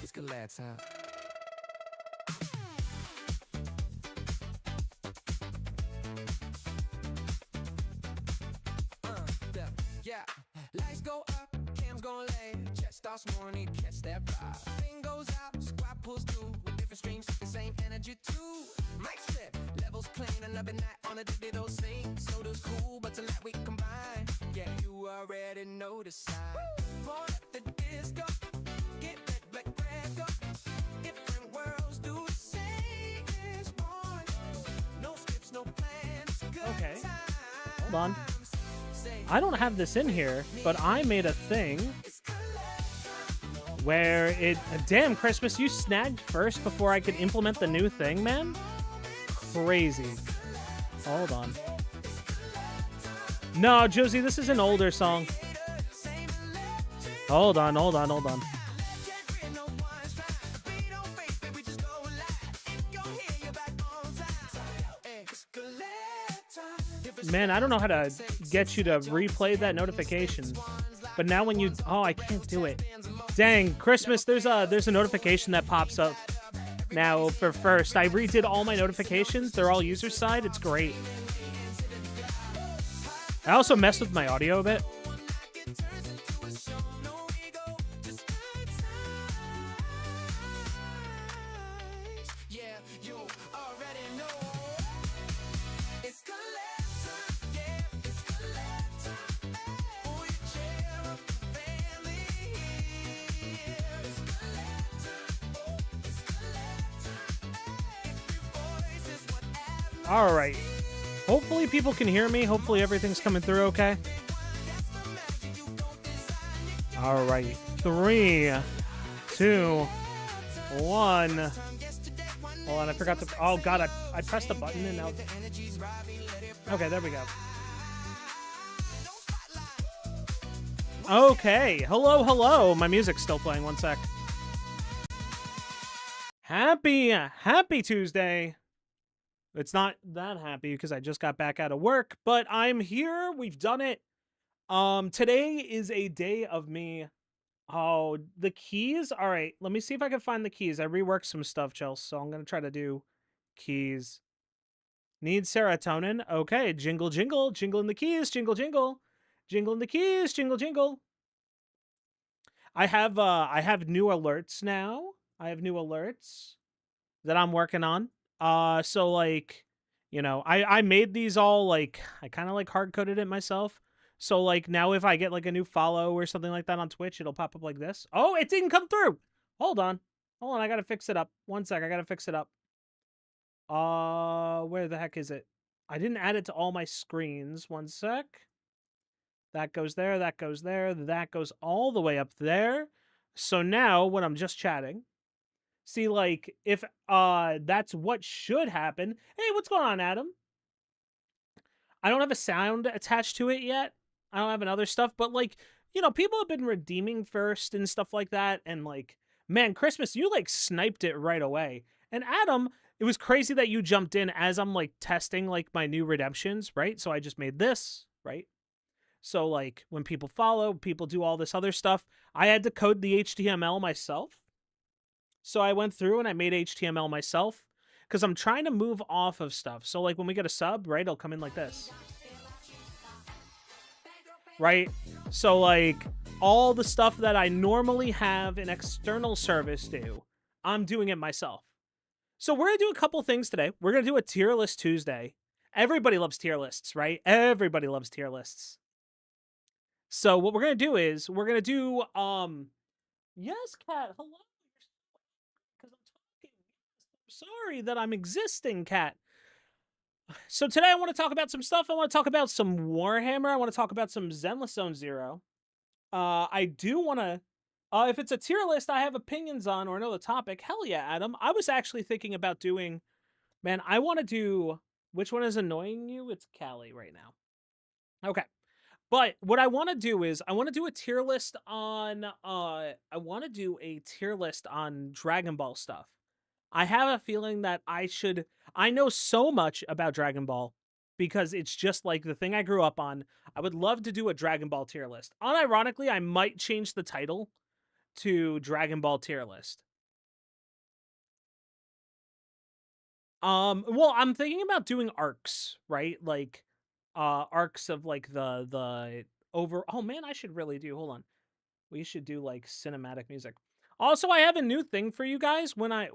Escalator. Yeah, lights go up, cams gon' lay, chest starts morning, catch that vibe. Thing goes out, squad pulls through, with different streams, the same energy too. Mic slip, levels plain, another night on a digital scene. Soda's cool, but tonight we combine. Yeah, you already know the sign. Born at the disco, get that black bread go. Different worlds do the same as one. No skips, no plans, good Okay. times. Hold on. I don't have this in here, but I made a thing where it... Damn, Christmas, you snagged first before I could implement the new thing, man? Crazy. Hold on. No, Josie, this is an older song. Hold on. Man, I don't know how to get you to replay that notification. But now when you... Oh, I can't do it. Dang, Christmas, there's a notification that pops up now for first. I redid all my notifications. They're all user side. It's great. I also messed with my audio a bit. All right. Hopefully people can hear me. Hopefully everything's coming through okay. All right. 3, 2, 1. Hold on, I forgot to... Oh, God, I pressed the button and now... Okay, there we go. Okay. Hello. My music's still playing. One sec. Happy Tuesday. It's not that happy because I just got back out of work, but I'm here. We've done it. Today is a day of me. Oh, the keys. All right, let me see if I can find the keys. I reworked some stuff, Chelsea, so I'm gonna try to do keys. Need serotonin. Okay, jingle, jingling the keys, jingling the keys, jingle. I have new alerts now. I have new alerts that I'm working on. So like, you know, I made these all like, I kind of like hard coded it myself. So like now if I get like a new follow or something like that on Twitch, it'll pop up like this. Oh, it didn't come through. Hold on. I gotta fix it up. One sec. I gotta fix it up. Where the heck is it? I didn't add it to all my screens. One sec. That goes there. That goes there. That goes all the way up there. So now when I'm just chatting, see, like, if that's what should happen. Hey, what's going on, Adam? I don't have a sound attached to it yet. I don't have another stuff, but, like, you know, people have been redeeming first and stuff like that, and, like, man, Christmas, you, like, sniped it right away. And Adam, it was crazy that you jumped in as I'm, like, testing, like, my new redemptions, right? So I just made this, right? So, like, when people follow, people do all this other stuff. I had to code the HTML myself. So I went through and I made HTML myself because I'm trying to move off of stuff. So like when we get a sub, right, it'll come in like this. Right? So like all the stuff that I normally have an external service do, I'm doing it myself. So we're going to do a couple things today. We're going to do a tier list Tuesday. Everybody loves tier lists, right? Everybody loves tier lists. So what we're going to do is we're going to do, yes, Kat, hello. Sorry that I'm existing, Cat. So today I want to talk about some stuff. I want to talk about some Warhammer. I want to talk about some Zenless Zone Zero. I do want to... if it's a tier list I have opinions on or another topic, hell yeah, Adam. I was actually thinking about doing... Man, I want to do... Which one is annoying you? It's Callie right now. Okay. But what I want to do is I want to do a tier list on... I want to do a tier list on Dragon Ball stuff. I have a feeling that I know so much about Dragon Ball because it's just like the thing I grew up on. I would love to do a Dragon Ball tier list. Unironically, I might change the title to Dragon Ball tier list. Well, I'm thinking about doing arcs, right? Like arcs of like the over. Oh man, I should really do. Hold on. We should do like cinematic music. Also, I have a new thing for you guys. When I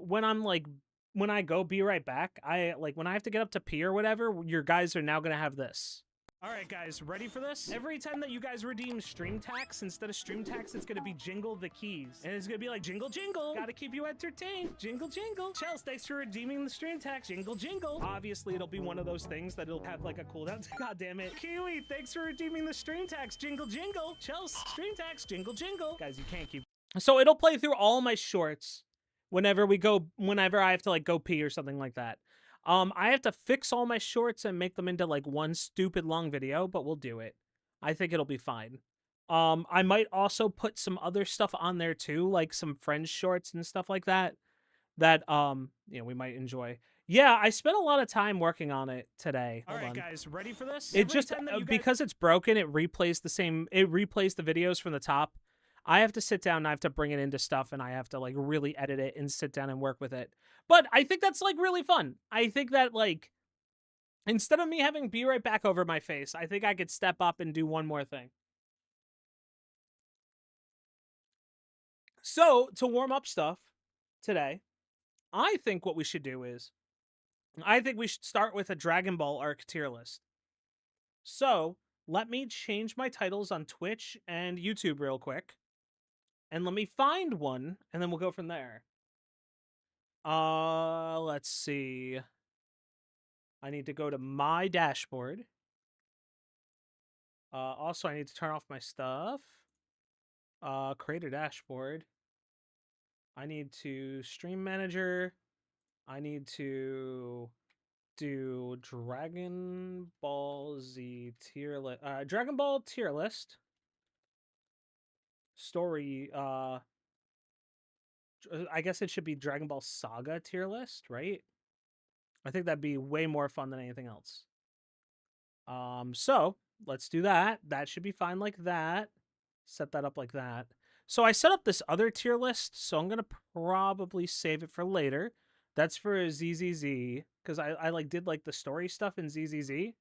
go be right back, I like when I have to get up to pee or whatever, your guys are now gonna have this. All right, guys, ready for this? Every time that you guys redeem stream tax, instead of stream tax, it's gonna be jingle the keys. And it's gonna be like jingle jingle. Gotta keep you entertained. Jingle jingle. Chels, thanks for redeeming the stream tax. Jingle jingle. Obviously, it'll be one of those things that it'll have like a cooldown. God damn it. Kiwi, thanks for redeeming the stream tax. Jingle jingle. Chels, stream tax. Jingle jingle. Guys, you can't keep. So it'll play through all my shorts whenever I have to like go pee or something like that. I have to fix all my shorts and make them into like one stupid long video, but we'll do it. I think it'll be fine. I might also put some other stuff on there too, like some Friends shorts and stuff like that we might enjoy. Yeah, I spent a lot of time working on it today. All right, guys, ready for this? It just because it's broken, it replays the videos from the top. I have to sit down and I have to bring it into stuff and I have to like really edit it and sit down and work with it. But I think that's like really fun. I think that like instead of me having be right back over my face, I think I could step up and do one more thing. So to warm up stuff today, I think what we should do is I think we should start with a Dragon Ball arc tier list. So let me change my titles on Twitch and YouTube real quick. And let me find one, and then we'll go from there. Let's see. I need to go to my dashboard. Also, I need to turn off my stuff. Create a dashboard. I need to stream manager. I need to do Dragon Ball Z tier list. Dragon Ball tier list. Story, I guess it should be Dragon Ball Saga tier list, right? I think that'd be way more fun than anything else. So let's do that. That should be fine like that. Set that up like that. So I set up this other tier list, so I'm gonna probably save it for later. That's for ZZZ, because I like did like the story stuff in ZZZ. And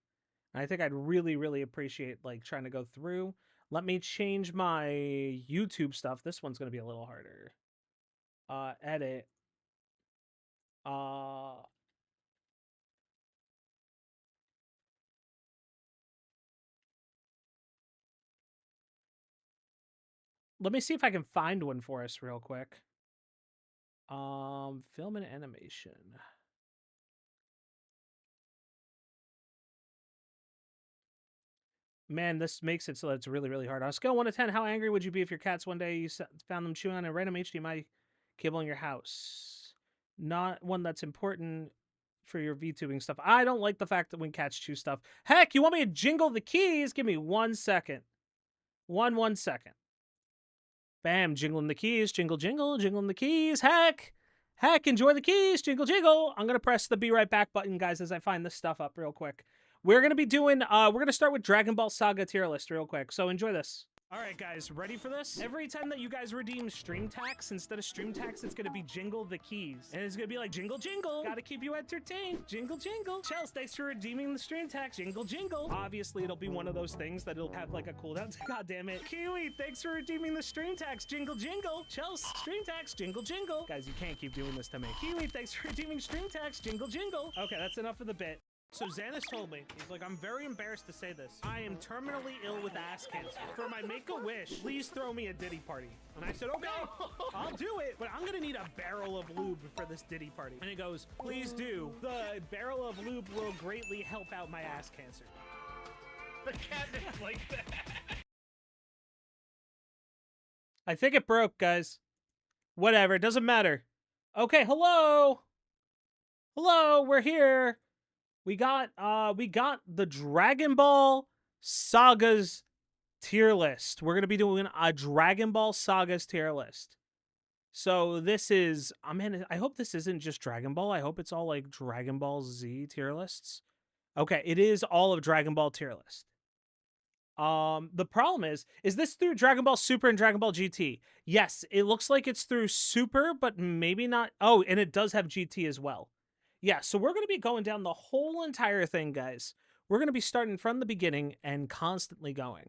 I think I'd really, really appreciate like trying to go through. Let me change my YouTube stuff. This one's gonna be a little harder. Edit. Let me see if I can find one for us real quick. Film and animation. Man, this makes it so that it's really, really hard. On a scale 1 to 10, how angry would you be if your cats one day you found them chewing on a random HDMI cable in your house? Not one that's important for your VTubing stuff. I don't like the fact that when cats chew stuff. Heck, you want me to jingle the keys? Give me 1 second. One second. Bam, jingling the keys. Jingle, jingle, jingling the keys. Heck, enjoy the keys. Jingle, jingle. I'm going to press the be right back button, guys, as I find this stuff up real quick. We're going to be doing, we're going to start with Dragon Ball Saga tier list real quick. So enjoy this. All right, guys, ready for this? Every time that you guys redeem stream tax, instead of stream tax, it's going to be jingle the keys. And it's going to be like jingle jingle. Gotta keep you entertained. Jingle jingle. Chels, thanks for redeeming the stream tax. Jingle jingle. Obviously, it'll be one of those things that it'll have like a cooldown. God damn it. Kiwi, thanks for redeeming the stream tax. Jingle jingle. Chels, stream tax. Jingle jingle. Guys, you can't keep doing this to me. Kiwi, thanks for redeeming stream tax. Jingle jingle. Okay, that's enough of the bit. So Xanis told me, he's like, I'm very embarrassed to say this. I am terminally ill with ass cancer. For my make-a-wish, please throw me a Diddy party. And I said, okay, I'll do it, but I'm gonna need a barrel of lube for this Diddy party. And he goes, please do. The barrel of lube will greatly help out my ass cancer. The cat is like that. I think it broke, guys. Whatever, it doesn't matter. Okay, hello. Hello, we're here. We got the Dragon Ball Sagas tier list. We're gonna be doing a Dragon Ball Sagas tier list. So this is, I hope this isn't just Dragon Ball. I hope it's all like Dragon Ball Z tier lists. Okay, it is all of Dragon Ball tier list. The problem is this through Dragon Ball Super and Dragon Ball GT? Yes, it looks like it's through Super, but maybe not. Oh, and it does have GT as well. Yeah, so we're going to be going down the whole entire thing, guys. We're going to be starting from the beginning and constantly going.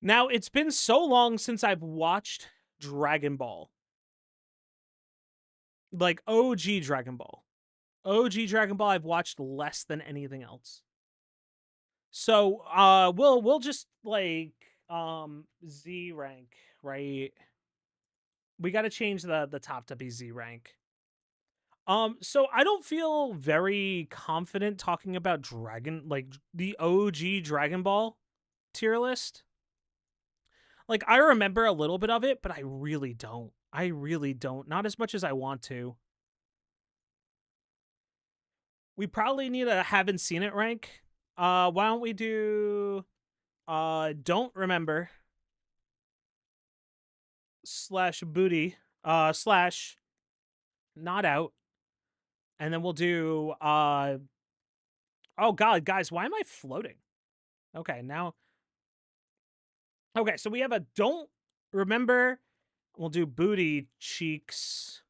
Now, it's been so long since I've watched Dragon Ball. Like OG Dragon Ball. OG Dragon Ball I've watched less than anything else. So, we'll just like Z rank, right? We got to change the top to be Z rank. So I don't feel very confident talking about the OG Dragon Ball tier list. Like I remember a little bit of it, but I really don't. I really don't. Not as much as I want to. We probably need a haven't seen it rank. Why don't we do don't remember / booty / not out, and then we'll do oh god, guys, why am I floating? Okay, now okay, so we have a don't remember. We'll do booty cheeks.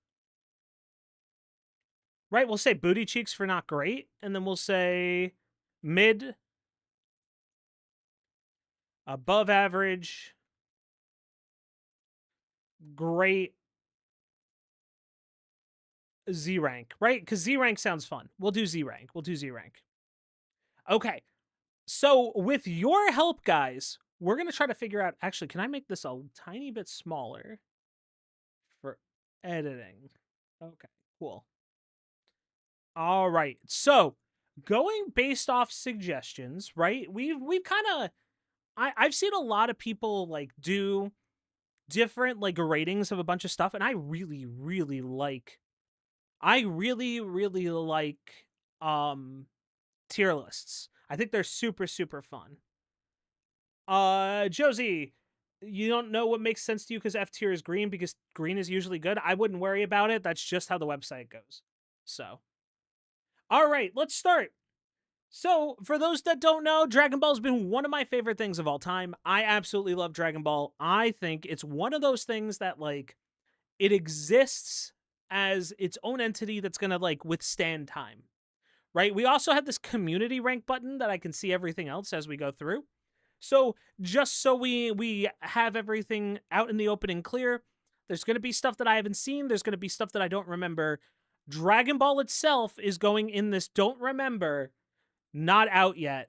Right, we'll say booty cheeks for not great, and then we'll say mid, above average, great, Z rank, right? Because Z rank sounds fun. We'll do Z rank. We'll do Z rank. Okay. So with your help, guys, we're going to try to figure out. Actually, can I make this a tiny bit smaller for editing? Okay, cool. All right. So going based off suggestions, right? We've kind of I've seen a lot of people like do different like ratings of a bunch of stuff, and I really like tier lists. I think they're super fun. Josie, you don't know what makes sense to you because F tier is green because green is usually good. I wouldn't worry about it. That's just how the website goes. So, all right, let's start. So, for those that don't know, Dragon Ball's been one of my favorite things of all time. I absolutely love Dragon Ball. I think it's one of those things that like it exists as its own entity that's going to like withstand time. Right? We also have this community rank button that I can see everything else as we go through. So, just so we have everything out in the open and clear, there's going to be stuff that I haven't seen, there's going to be stuff that I don't remember. Dragon Ball itself is going in this don't remember, not out yet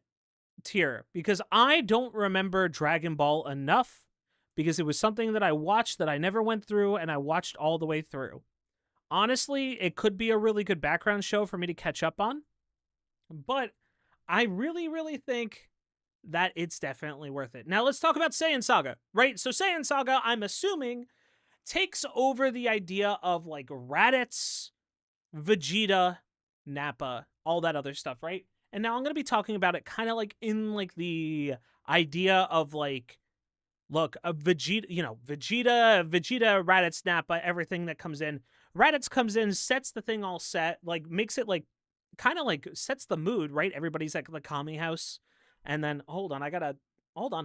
tier because I don't remember Dragon Ball enough because it was something that I watched that I never went through and I watched all the way through. Honestly, it could be a really good background show for me to catch up on, but I really think that it's definitely worth it. Now let's talk about Saiyan Saga, right? So Saiyan Saga, I'm assuming, takes over the idea of like Raditz, Vegeta, Nappa, all that other stuff, right? And now I'm going to be talking about it kind of like in like the idea of like, look, a Vegeta, Vegeta, Raditz, Nappa, everything that comes in. Raditz comes in, sets the thing all set, like makes it like, kind of like sets the mood, right? Everybody's like the Kami house. And then, hold on, hold on. Cool,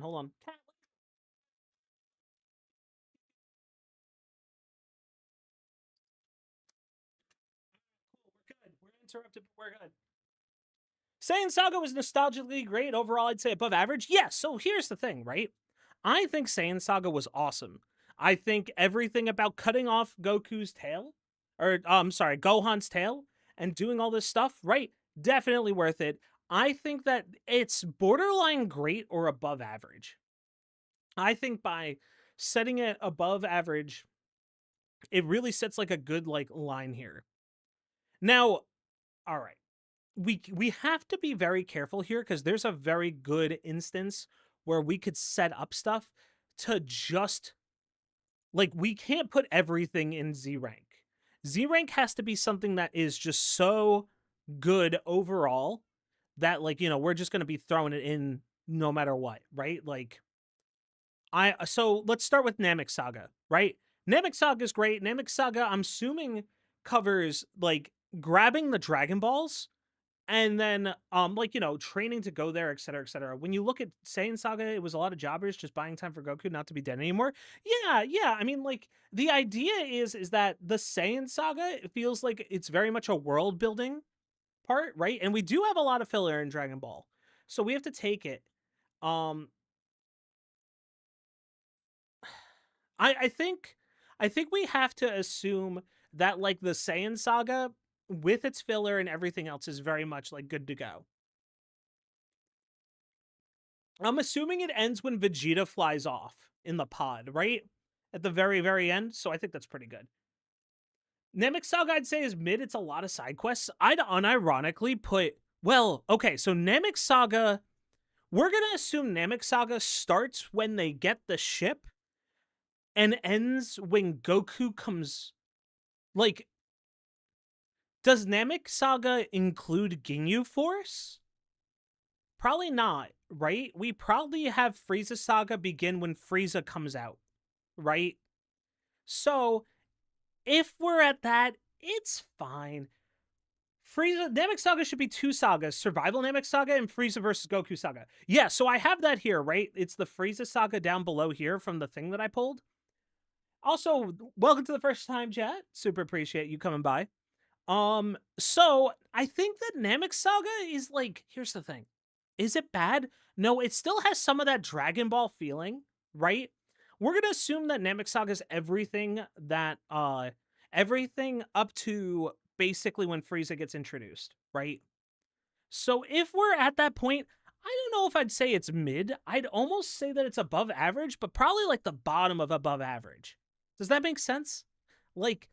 we're good. We're interrupted, but we're good. Saiyan Saga was nostalgically great. Overall, I'd say above average. Yes, so here's the thing, right? I think Saiyan Saga was awesome. I think everything about cutting off Goku's tail, or I'm sorry, Gohan's tail, and doing all this stuff, right? Definitely worth it. I think that it's borderline great or above average. I think by setting it above average, it really sets like a good like line here. Now, all right. We have to be very careful here because there's a very good instance where we could set up stuff to just like we can't put everything in Z rank. Z rank has to be something that is just so good overall that like, we're just going to be throwing it in no matter what, right? Like so let's start with Namek Saga, right? Namek Saga is great. Namek Saga, I'm assuming, covers like grabbing the Dragon Balls And then, like, you know, training to go there, et cetera, et cetera. When you look at Saiyan Saga, it was a lot of jobbers just buying time for Goku not to be dead anymore. Yeah. I mean, like, the idea is that the Saiyan Saga, it feels like it's very much a world building part, right? And we do have a lot of filler in Dragon Ball, so we have to take it. Um, I think we have to assume that like the Saiyan Saga with its filler and everything else is very much like good to go. I'm assuming it ends when Vegeta flies off in the pod, right? At the very, very end. So I think that's pretty good. Namek Saga, I'd say, is mid. It's a lot of side quests. I'd unironically put, well, okay, so Namek Saga, we're going to assume Namek Saga starts when they get the ship and ends when Goku comes. Like, does Namek Saga include Ginyu Force? Probably not, right? We probably have Frieza Saga begin when Frieza comes out, right? So if we're at that, it's fine. Frieza Namek Saga should be 2 sagas: Survival Namek Saga and Frieza versus Goku Saga. Yeah, so I have that here, right? It's the Frieza Saga down below here from the thing that I pulled. Also, welcome to the first time chat. Super appreciate you coming by. So I think that Namek Saga is like, here's the thing. Is it bad? No, it still has some of that Dragon Ball feeling, right? We're gonna assume that Namek Saga is everything that everything up to basically when Frieza gets introduced, right? So if we're at that point, I don't know if I'd say it's mid. I'd almost say that it's above average, but probably like the bottom of above average. Does that make sense? Like,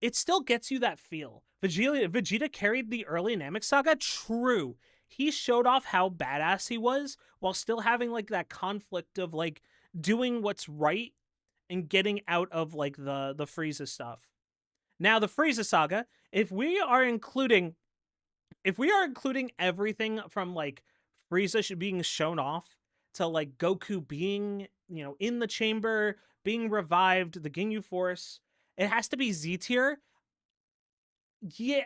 it still gets you that feel. Vegeta carried the early Namek Saga. True. He showed off how badass he was while still having like that conflict of like doing what's right and getting out of like the Frieza stuff. Now the Frieza Saga, if we are including everything from like Frieza being shown off to like Goku being, you know, in the chamber, being revived, the Ginyu Force, it has to be Z tier. Yeah.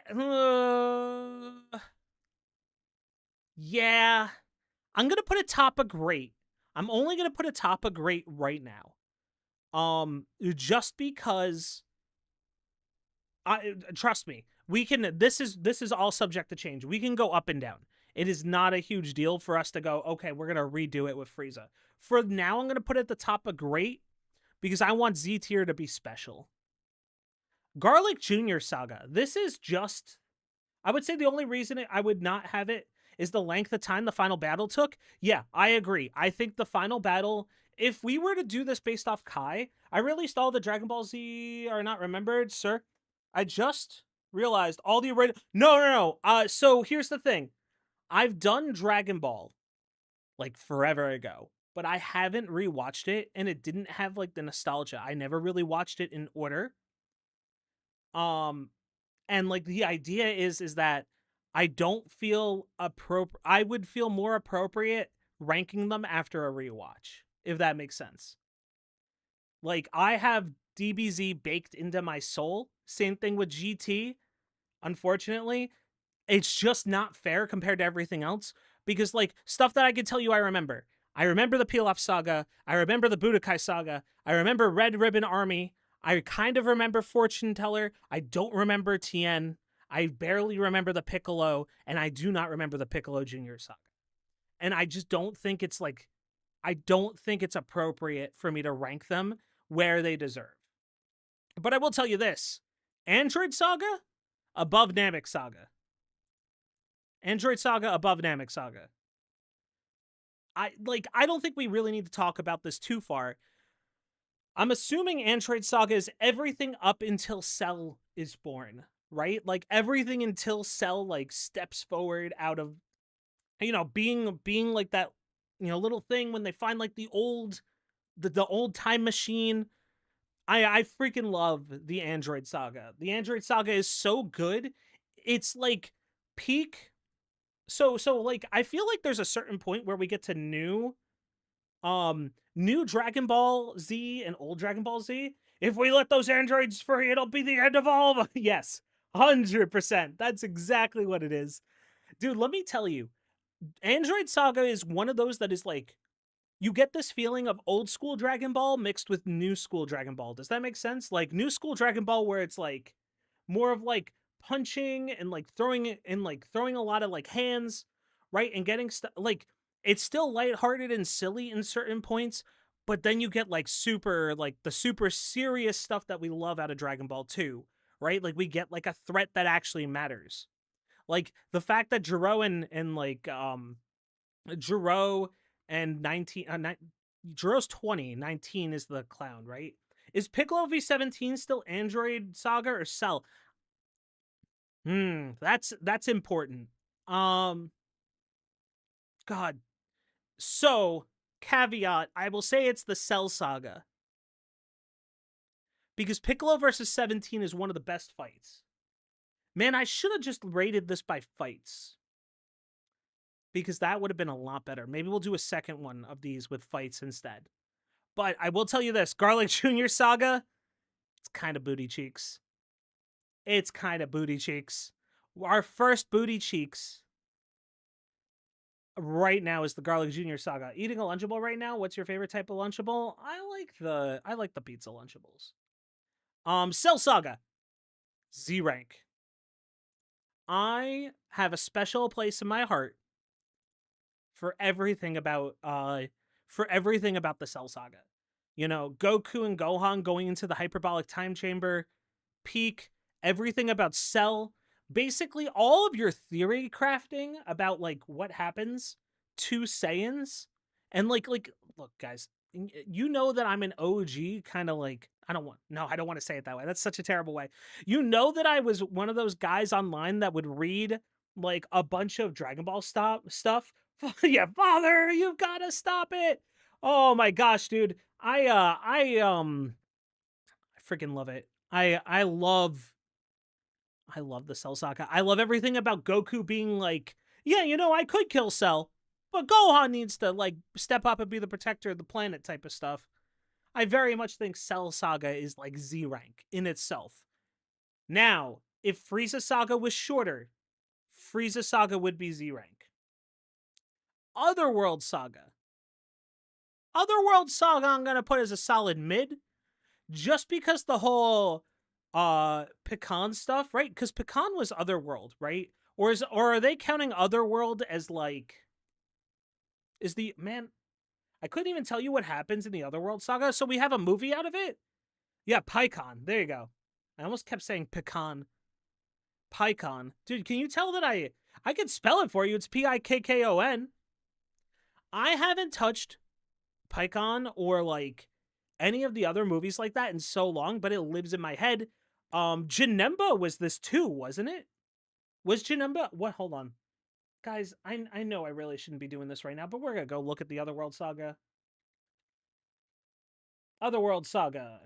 Yeah. I'm going to put a top of great. I'm only going to put a top of great right now. Just because trust me, we can this is all subject to change. We can go up and down. It is not a huge deal for us to go, okay, we're going to redo it with Frieza. For now, I'm going to put it at the top of great because I want Z tier to be special. Garlic Jr. Saga. This is just, I would say the only reason I would not have it is the length of time the final battle took. Yeah, I agree. I think the final battle, if we were to do this based off Kai, I released all the Dragon Ball Z are not remembered, sir. I just realized all the original. No. So here's the thing. I've done Dragon Ball like forever ago, but I haven't rewatched it, and it didn't have like the nostalgia. I never really watched it in order. And like the idea is that I don't feel appropriate. I would feel more appropriate ranking them after a rewatch, if that makes sense. Like, I have DBZ baked into my soul. Same thing with GT. Unfortunately, it's just not fair compared to everything else, because like stuff that I could tell you I remember. I remember the Pilaf Saga. I remember the Budokai Saga. I remember Red Ribbon Army. I kind of remember Fortune Teller. I don't remember Tien. I barely remember the Piccolo, and I do not remember the Piccolo Junior Saga. And I just don't think it's like, I don't think it's appropriate for me to rank them where they deserve. But I will tell you this. Android Saga, above Namek Saga. Android Saga, above Namek Saga. I don't think we really need to talk about this too far. I'm assuming Android Saga is everything up until Cell is born, right? Like everything until Cell like steps forward out of, you know, being like that, you know, little thing when they find like the old time machine. I freaking love the Android Saga. The Android Saga is so good. It's like peak. So like I feel like there's a certain point where we get to new Dragon Ball Z and old Dragon Ball Z. If we let those androids free, it'll be the end of all of them. Yes, 100%. That's exactly what it is. Dude, let me tell you, Android Saga is one of those that is like, you get this feeling of old school Dragon Ball mixed with new school Dragon Ball. Does that make sense? Like new school Dragon Ball where it's like more of like punching and like throwing it and like throwing a lot of like hands, right? And getting stuff like it's still lighthearted and silly in certain points, but then you get like super like the super serious stuff that we love out of Dragon Ball 2, right? Like we get like a threat that actually matters. Like the fact that Jiro and 19 Jiro's 20, 19 is the clown, right? Is Piccolo V17 still Android Saga or Cell? That's important. Um God. So, caveat, I will say it's the Cell Saga. Because Piccolo versus 17 is one of the best fights. Man, I should have just rated this by fights. Because that would have been a lot better. Maybe we'll do a second one of these with fights instead. But I will tell you this, Garlic Jr. Saga, it's kind of booty cheeks. It's kind of booty cheeks. Our first booty cheeks right now is the Garlic Jr. Saga. Eating a Lunchable right now, what's your favorite type of Lunchable? I like the pizza Lunchables. Cell Saga, Z rank. I have a special place in my heart for everything about the Cell Saga. You know, Goku and Gohan going into the hyperbolic time chamber, peak, everything about Cell, basically all of your theory crafting about like what happens to Saiyans, and like look guys, you know that I'm an OG kind of like I don't want to say it that way. That's such a terrible way. You know that I was one of those guys online that would read like a bunch of Dragon Ball stuff. Yeah, father, you've got to stop it. Oh my gosh, dude. I freaking love it. I love the Cell Saga. I love everything about Goku being like, yeah, you know, I could kill Cell, but Gohan needs to like step up and be the protector of the planet type of stuff. I very much think Cell Saga is like Z rank in itself. Now, if Frieza Saga was shorter, Frieza Saga would be Z rank. Otherworld Saga. Otherworld Saga I'm going to put as a solid mid, just because the whole Pecan stuff, right? Because Pecan was Otherworld, right? Or are they counting Otherworld as like I couldn't even tell you what happens in the Otherworld Saga, so we have a movie out of it? Yeah, Pycon. There you go. I almost kept saying Pecan. Pycon. Dude, can you tell that I can spell it for you? It's Pikkon. I haven't touched Pycon or like any of the other movies like that in so long, but it lives in my head. Janemba was this too, wasn't it? Was Janemba? What? Hold on. Guys, I know I really shouldn't be doing this right now, but we're going to go look at the Otherworld Saga. Otherworld Saga.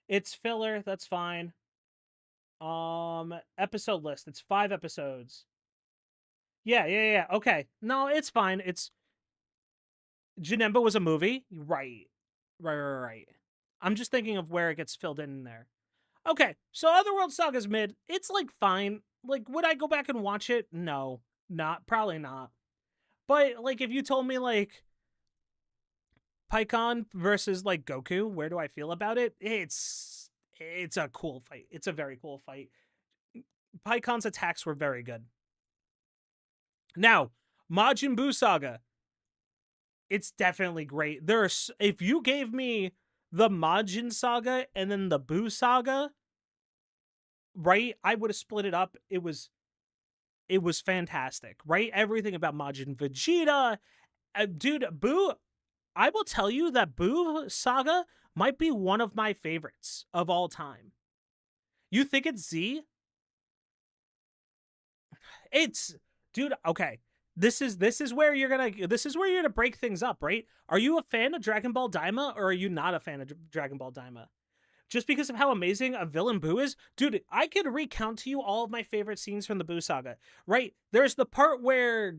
It's filler, that's fine. Episode list. It's 5 episodes. Yeah. Okay. No, it's fine. It's Janemba was a movie. Right. I'm just thinking of where it gets filled in there. Okay, so Otherworld Saga's mid. It's like fine. Like, would I go back and watch it? No, probably not. But like, if you told me like Pycon versus like Goku, where do I feel about it? It's a cool fight. It's a very cool fight. Pycon's attacks were very good. Now, Majin Buu Saga. It's definitely great. If you gave me the Majin Saga and then the Buu Saga, right? I would have split it up. It was fantastic, right? Everything about Majin Vegeta. Dude, Buu, I will tell you that Buu Saga might be one of my favorites of all time. You think it's Z? Dude, okay. This is where you're gonna break things up, right? Are you a fan of Dragon Ball Daima or are you not a fan of Dragon Ball Daima? Just because of how amazing a villain Buu is? Dude, I could recount to you all of my favorite scenes from the Buu Saga, right? There's the part where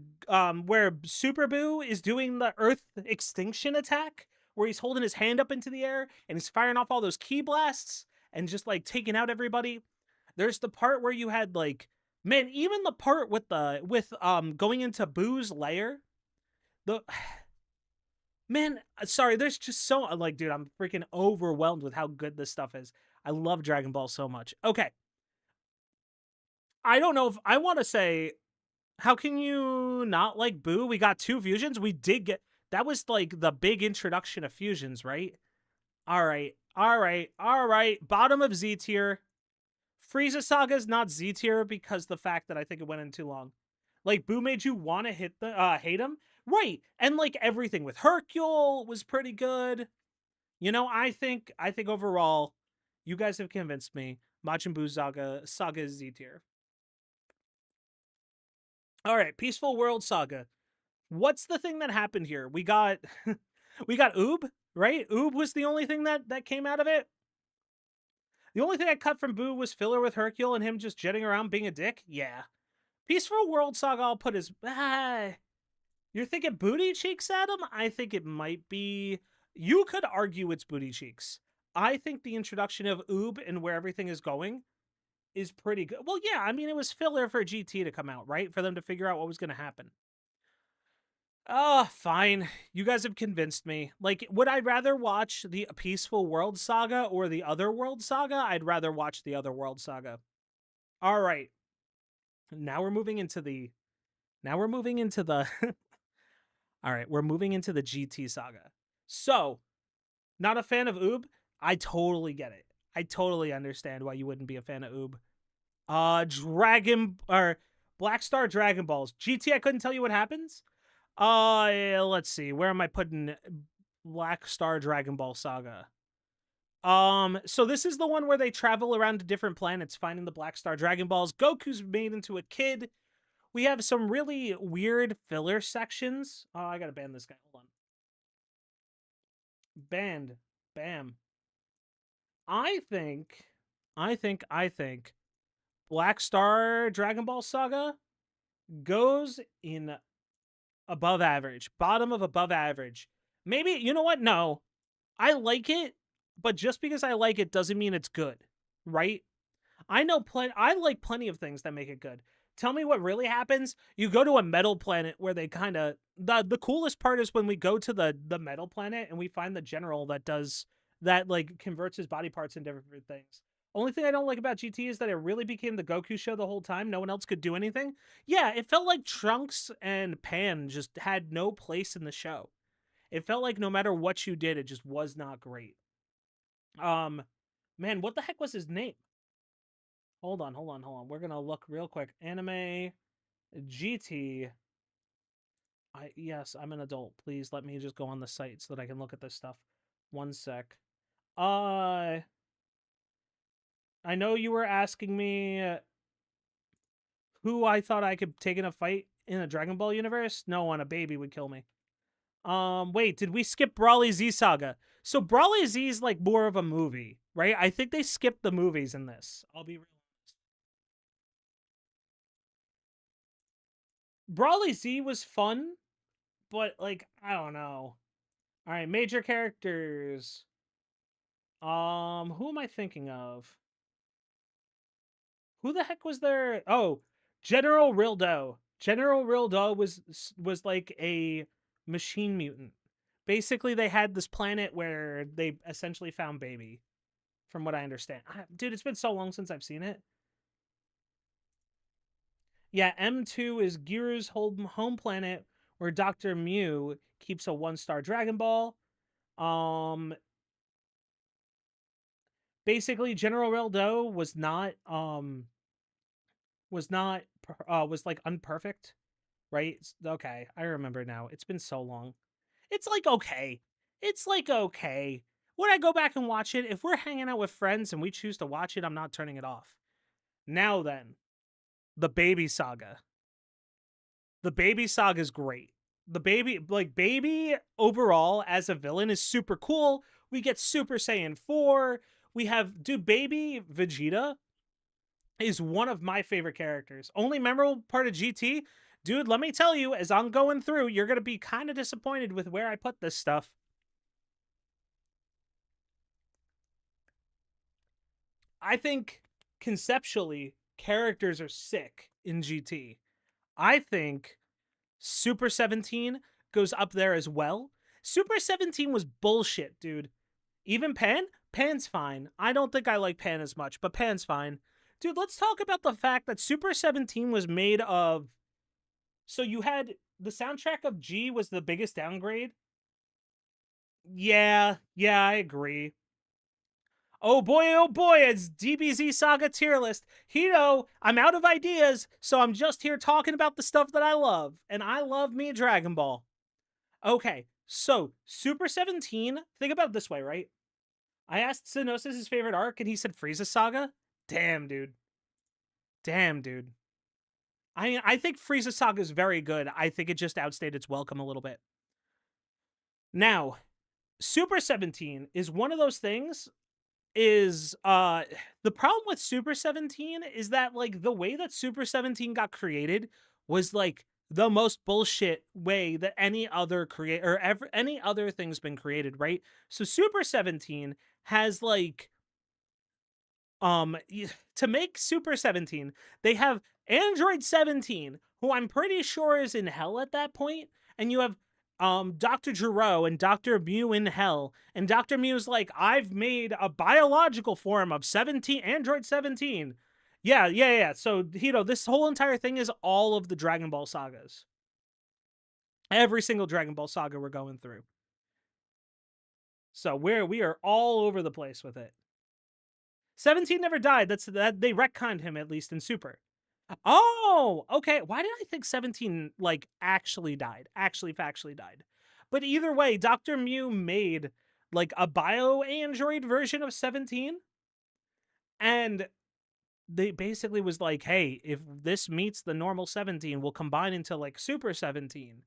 Super Buu is doing the Earth extinction attack, where he's holding his hand up into the air and he's firing off all those ki blasts and just like taking out everybody. There's the part where you had like Man, even the part with going into Boo's lair, the man, sorry, there's just so like, dude, I'm freaking overwhelmed with how good this stuff is. I love Dragon Ball so much. Okay, I don't know if I want to say, how can you not like Boo? We got 2 fusions. We did get that was like the big introduction of fusions, right? All right, all right, all right. Bottom of Z tier. Frieza Saga is not Z tier because the fact that I think it went in too long. Like Boo made you want to hate him, right? And like everything with Hercule was pretty good. You know, I think overall, you guys have convinced me. Majin Buu Saga is Z tier. All right, Peaceful World Saga. What's the thing that happened here? We got we got Oob, right? Oob was the only thing that came out of it. The only thing I cut from Boo was filler with Hercule and him just jetting around being a dick. Yeah. Peaceful World Saga, I'll put as you're thinking booty cheeks, Adam? I think it might be. You could argue it's booty cheeks. I think the introduction of Oob and where everything is going is pretty good. Well, yeah, I mean, it was filler for GT to come out, right? For them to figure out what was going to happen. Oh, fine. You guys have convinced me. Like, would I rather watch the Peaceful World Saga or the Other World Saga? I'd rather watch the Other World Saga. All right. Now we're moving into the. Now we're moving into the. All right, we're moving into the GT Saga. So, not a fan of Oob? I totally get it. I totally understand why you wouldn't be a fan of Oob. Dragon or Black Star Dragon Balls. GT, I couldn't tell you what happens. Let's see. Where am I putting Black Star Dragon Ball Saga? So this is the one where they travel around to different planets finding the Black Star Dragon Balls. Goku's made into a kid. We have some really weird filler sections. Oh, I gotta ban this guy. Hold on. Banned. Bam. I think, I think Black Star Dragon Ball Saga goes in above average, bottom of above average. Maybe, you know what? No, I like it, but just because I like it doesn't mean it's good, right? I like plenty of things that make it good. Tell me what really happens. You go to a metal planet where they kind of the coolest part is when we go to the metal planet and we find the general that does that, like converts his body parts into different things. Only thing I don't like about GT is that it really became the Goku show the whole time. No one else could do anything. Yeah, it felt like Trunks and Pan just had no place in the show. It felt like no matter what you did, it just was not great. Um, man, what the heck was his name? Hold on, hold on, hold on. We're gonna look real quick. Anime GT. Yes, I'm an adult. Please let me just go on the site so that I can look at this stuff. One sec. I know you were asking me who I thought I could take in a fight in a Dragon Ball universe. No one, a baby would kill me. Wait, did we skip Brawly Z Saga? So Brawly Z is like more of a movie, right? I think they skipped the movies in this. I'll be real. Brawly Z was fun, but like I don't know. All right, major characters. Who am I thinking of? Who the heck was there? Oh, General Rildo. General Rildo was like a machine mutant. Basically, they had this planet where they essentially found baby, from what I understand. Dude, it's been so long since I've seen it. Yeah, M2 is Giru's home planet where Dr. Mew keeps a 1-star Dragon Ball. Um, basically General Rildo was like unperfect, right? Okay, I remember now. It's been so long. It's like okay. It's like okay. When I go back and watch it, if we're hanging out with friends and we choose to watch it, I'm not turning it off. Now then, the Baby Saga. The Baby Saga is great. The baby overall as a villain is super cool. We get Super Saiyan 4. We have Baby Vegeta is one of my favorite characters. Only memorable part of GT, dude, let me tell you, as I'm going through, you're going to be kind of disappointed with where I put this stuff. I think conceptually, characters are sick in GT. I think Super 17 goes up there as well. Super 17 was bullshit, dude. Even Pan? Pan's fine. I don't think I like Pan as much, but Pan's fine. Dude, let's talk about the fact that Super 17 was made of... So you had... The soundtrack of G was the biggest downgrade? Yeah, I agree. Oh boy, it's DBZ Saga tier list. Hito, I'm out of ideas, so I'm just here talking about the stuff that I love. And I love me Dragon Ball. Okay, so Super 17, think about it this way, right? I asked Synosis his favorite arc, and he said Frieza Saga. Damn, dude. I think Frieza Saga is very good. I think it just outstayed its welcome a little bit. Now, Super 17 is one of those things is the problem with Super 17 is that like the way that Super 17 got created was like the most bullshit way that any other any other thing's been created, right? So Super 17 has like to make Super 17, they have Android 17, who I'm pretty sure is in hell at that point, and you have Dr. Gero and Dr. Mew in hell, and Dr. Mew's like, I've made a biological form of Android 17. Yeah. So, this whole entire thing is all of the Dragon Ball sagas. Every single Dragon Ball saga we're going through. So we are all over the place with it. 17 never died. That they retconned him, at least in Super. Oh, okay. Why did I think 17 like actually died? Actually factually died. But either way, Dr. Mew made like a bio android version of 17. And they basically was like, hey, if this meets the normal 17, we'll combine into like Super 17.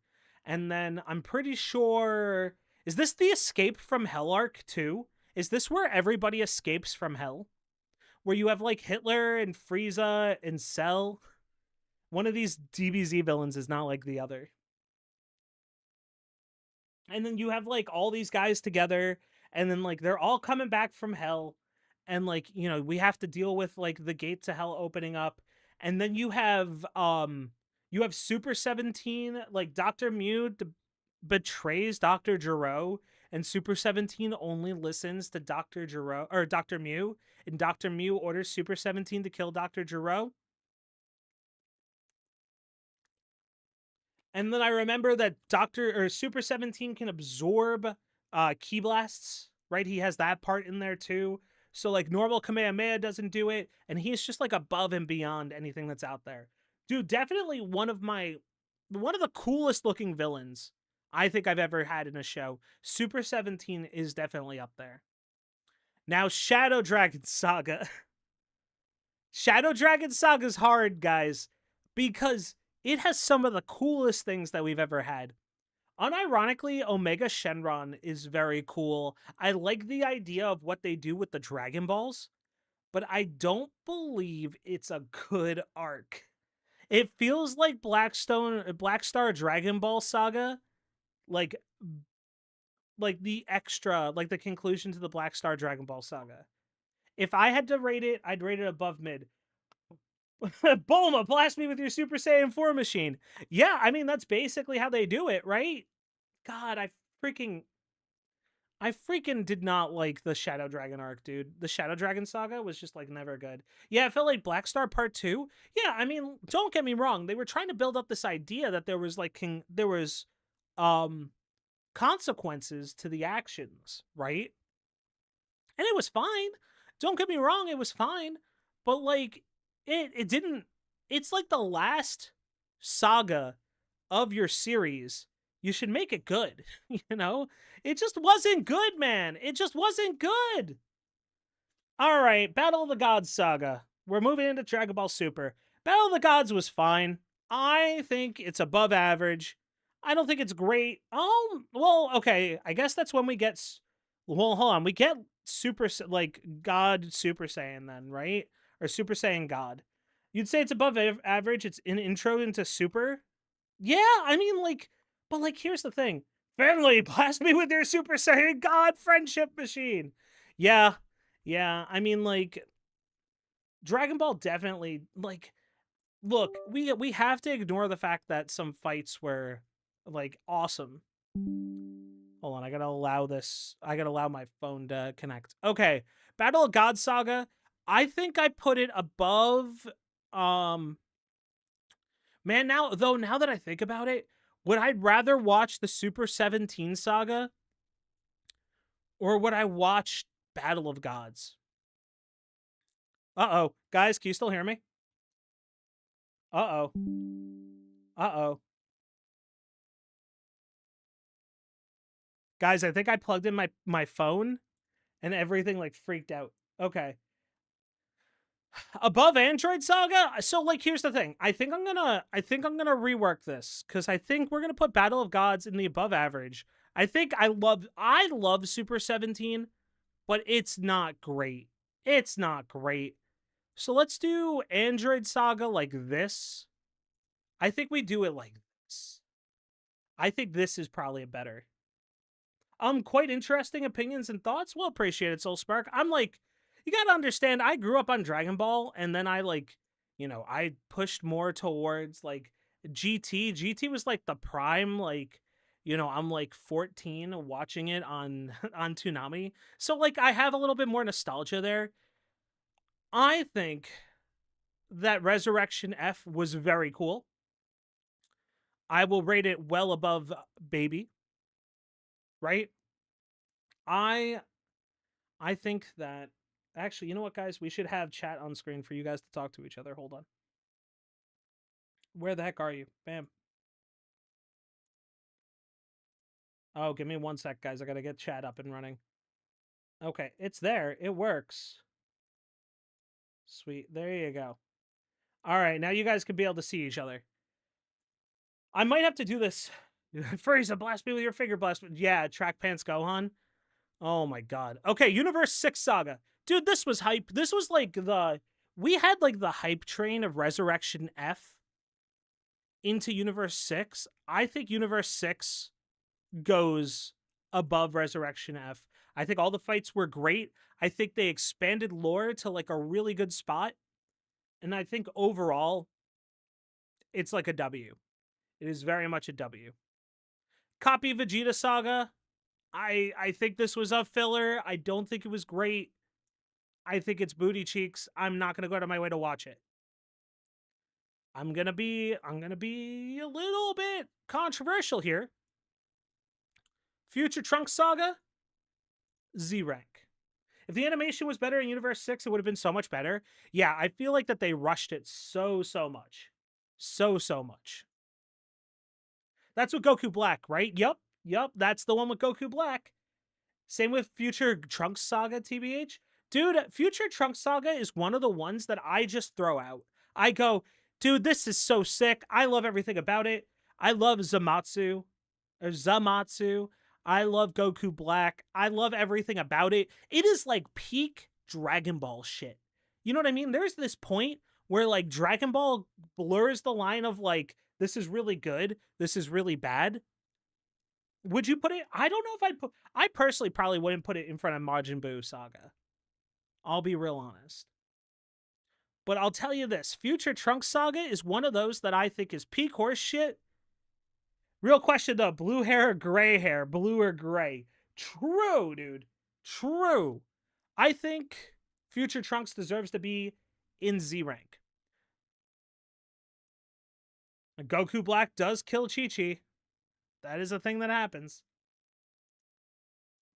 And then I'm pretty sure, is this the Escape from Hell arc too? Is this where everybody escapes from hell? Where you have like Hitler and Frieza and Cell. One of these DBZ villains is not like the other. And then you have like all these guys together, and then like they're all coming back from hell, and like, we have to deal with like the gate to hell opening up. And then you have Super 17, like Dr. Mew betrays Dr. Gero, and Super 17 only listens to Dr. Gero or Dr. Mew, and Dr. Mew orders Super 17 to kill Dr. Gero. And then I remember that Super 17 can absorb ki blasts, right? He has that part in there too. So like normal Kamehameha doesn't do it, and he's just like above and beyond anything that's out there. Dude, definitely one of the coolest looking villains I think I've ever had in a show. Super 17 is definitely up there. Now, Shadow Dragon Saga. Shadow Dragon Saga is hard, guys, because it has some of the coolest things that we've ever had. Unironically, Omega Shenron is very cool. I like the idea of what they do with the Dragon Balls, but I don't believe it's a good arc. It feels like Black Star Dragon Ball Saga, like the extra, like the conclusion to the Black Star Dragon Ball Saga. If I had to rate it, I'd rate it above mid. Bulma, blast me with your Super Saiyan 4 machine. Yeah, I mean, that's basically how they do it, right? God, I freaking did not like the Shadow Dragon arc, dude. The Shadow Dragon Saga was just like never good. Yeah, it felt like Black Star Part 2. Yeah, I mean, don't get me wrong. They were trying to build up this idea that there was consequences to the actions, right? And it was fine. Don't get me wrong, it was fine. But like it didn't, it's like the last saga of your series. You should make it good, It just wasn't good, man. It just wasn't good. All right, Battle of the Gods Saga. We're moving into Dragon Ball Super. Battle of the Gods was fine. I think it's above average. I don't think it's great. Well, okay. I guess that's when we get... Well, hold on. We get God Super Saiyan then, right? Or Super Saiyan God. You'd say it's above average. It's an intro into Super. Yeah, I mean, but here's the thing. Family, blast me with your Super Saiyan God friendship machine. Yeah. I mean, Dragon Ball definitely, like, look, we have to ignore the fact that some fights were like awesome. Hold on, I gotta allow my phone to connect. Okay, Battle of God Saga. I think I put it above. Um, man, now that I think about it, would I rather watch the Super 17 saga or would I watch Battle of Gods? Uh oh, guys, can you still hear me? Uh oh. Uh oh. Guys, I think I plugged in my phone and everything like freaked out. Okay. Above Android Saga? So like here's the thing. I think I'm gonna rework this because I think we're gonna put Battle of Gods in the above average. I love Super 17, but it's not great. It's not great. So let's do Android Saga like this. I think we do it like this. I think this is probably a better. Quite interesting opinions and thoughts. Well appreciated, Soul Spark. I'm like, you gotta understand, I grew up on Dragon Ball, and then I like, I pushed more towards like GT. GT was like the prime, like, I'm like 14 watching it on on Toonami. So like I have a little bit more nostalgia there. I think that Resurrection F was very cool. I will rate it well above Baby, right? I I think that actually, you know what, guys? We should have chat on screen for you guys to talk to each other. Hold on. Where the heck are you? Bam. Oh, give me 1 sec, guys. I gotta get chat up and running. Okay, it's there. It works. Sweet. There you go. All right, now you guys can be able to see each other. I might have to do this. Frieza, blast me with your finger blast. Yeah, Track Pants Gohan. Oh my god. Okay, Universe 6 Saga. Dude, this was hype. This was like we had like the hype train of Resurrection F into Universe 6. I think Universe 6 goes above Resurrection F. I think all the fights were great. I think they expanded lore to like a really good spot. And I think overall, it's like a W. It is very much a W. Copy Vegeta Saga. I think this was a filler. I don't think it was great. I think it's booty cheeks. I'm not gonna go out of my way to watch it. I'm gonna be a little bit controversial here. Future Trunks Saga, Z rank. If the animation was better in Universe 6, it would have been so much better. Yeah, I feel like that they rushed it so much. So much. That's with Goku Black, right? Yup, that's the one with Goku Black. Same with Future Trunks Saga, TBH. Dude, Future Trunks Saga is one of the ones that I just throw out. I go, dude, this is so sick. I love everything about it. I love Zamatsu. I love Goku Black. I love everything about it. It is like peak Dragon Ball shit. You know what I mean? There's this point where like Dragon Ball blurs the line of like, this is really good, this is really bad. Would you put it? I don't know if I'd put. I personally probably wouldn't put it in front of Majin Buu Saga. I'll be real honest. But I'll tell you this: Future Trunks Saga is one of those that I think is peak horse shit. Real question though: blue hair or gray hair? Blue or gray? True, dude. True. I think Future Trunks deserves to be in Z rank. Goku Black does kill Chi-Chi. That is a thing that happens.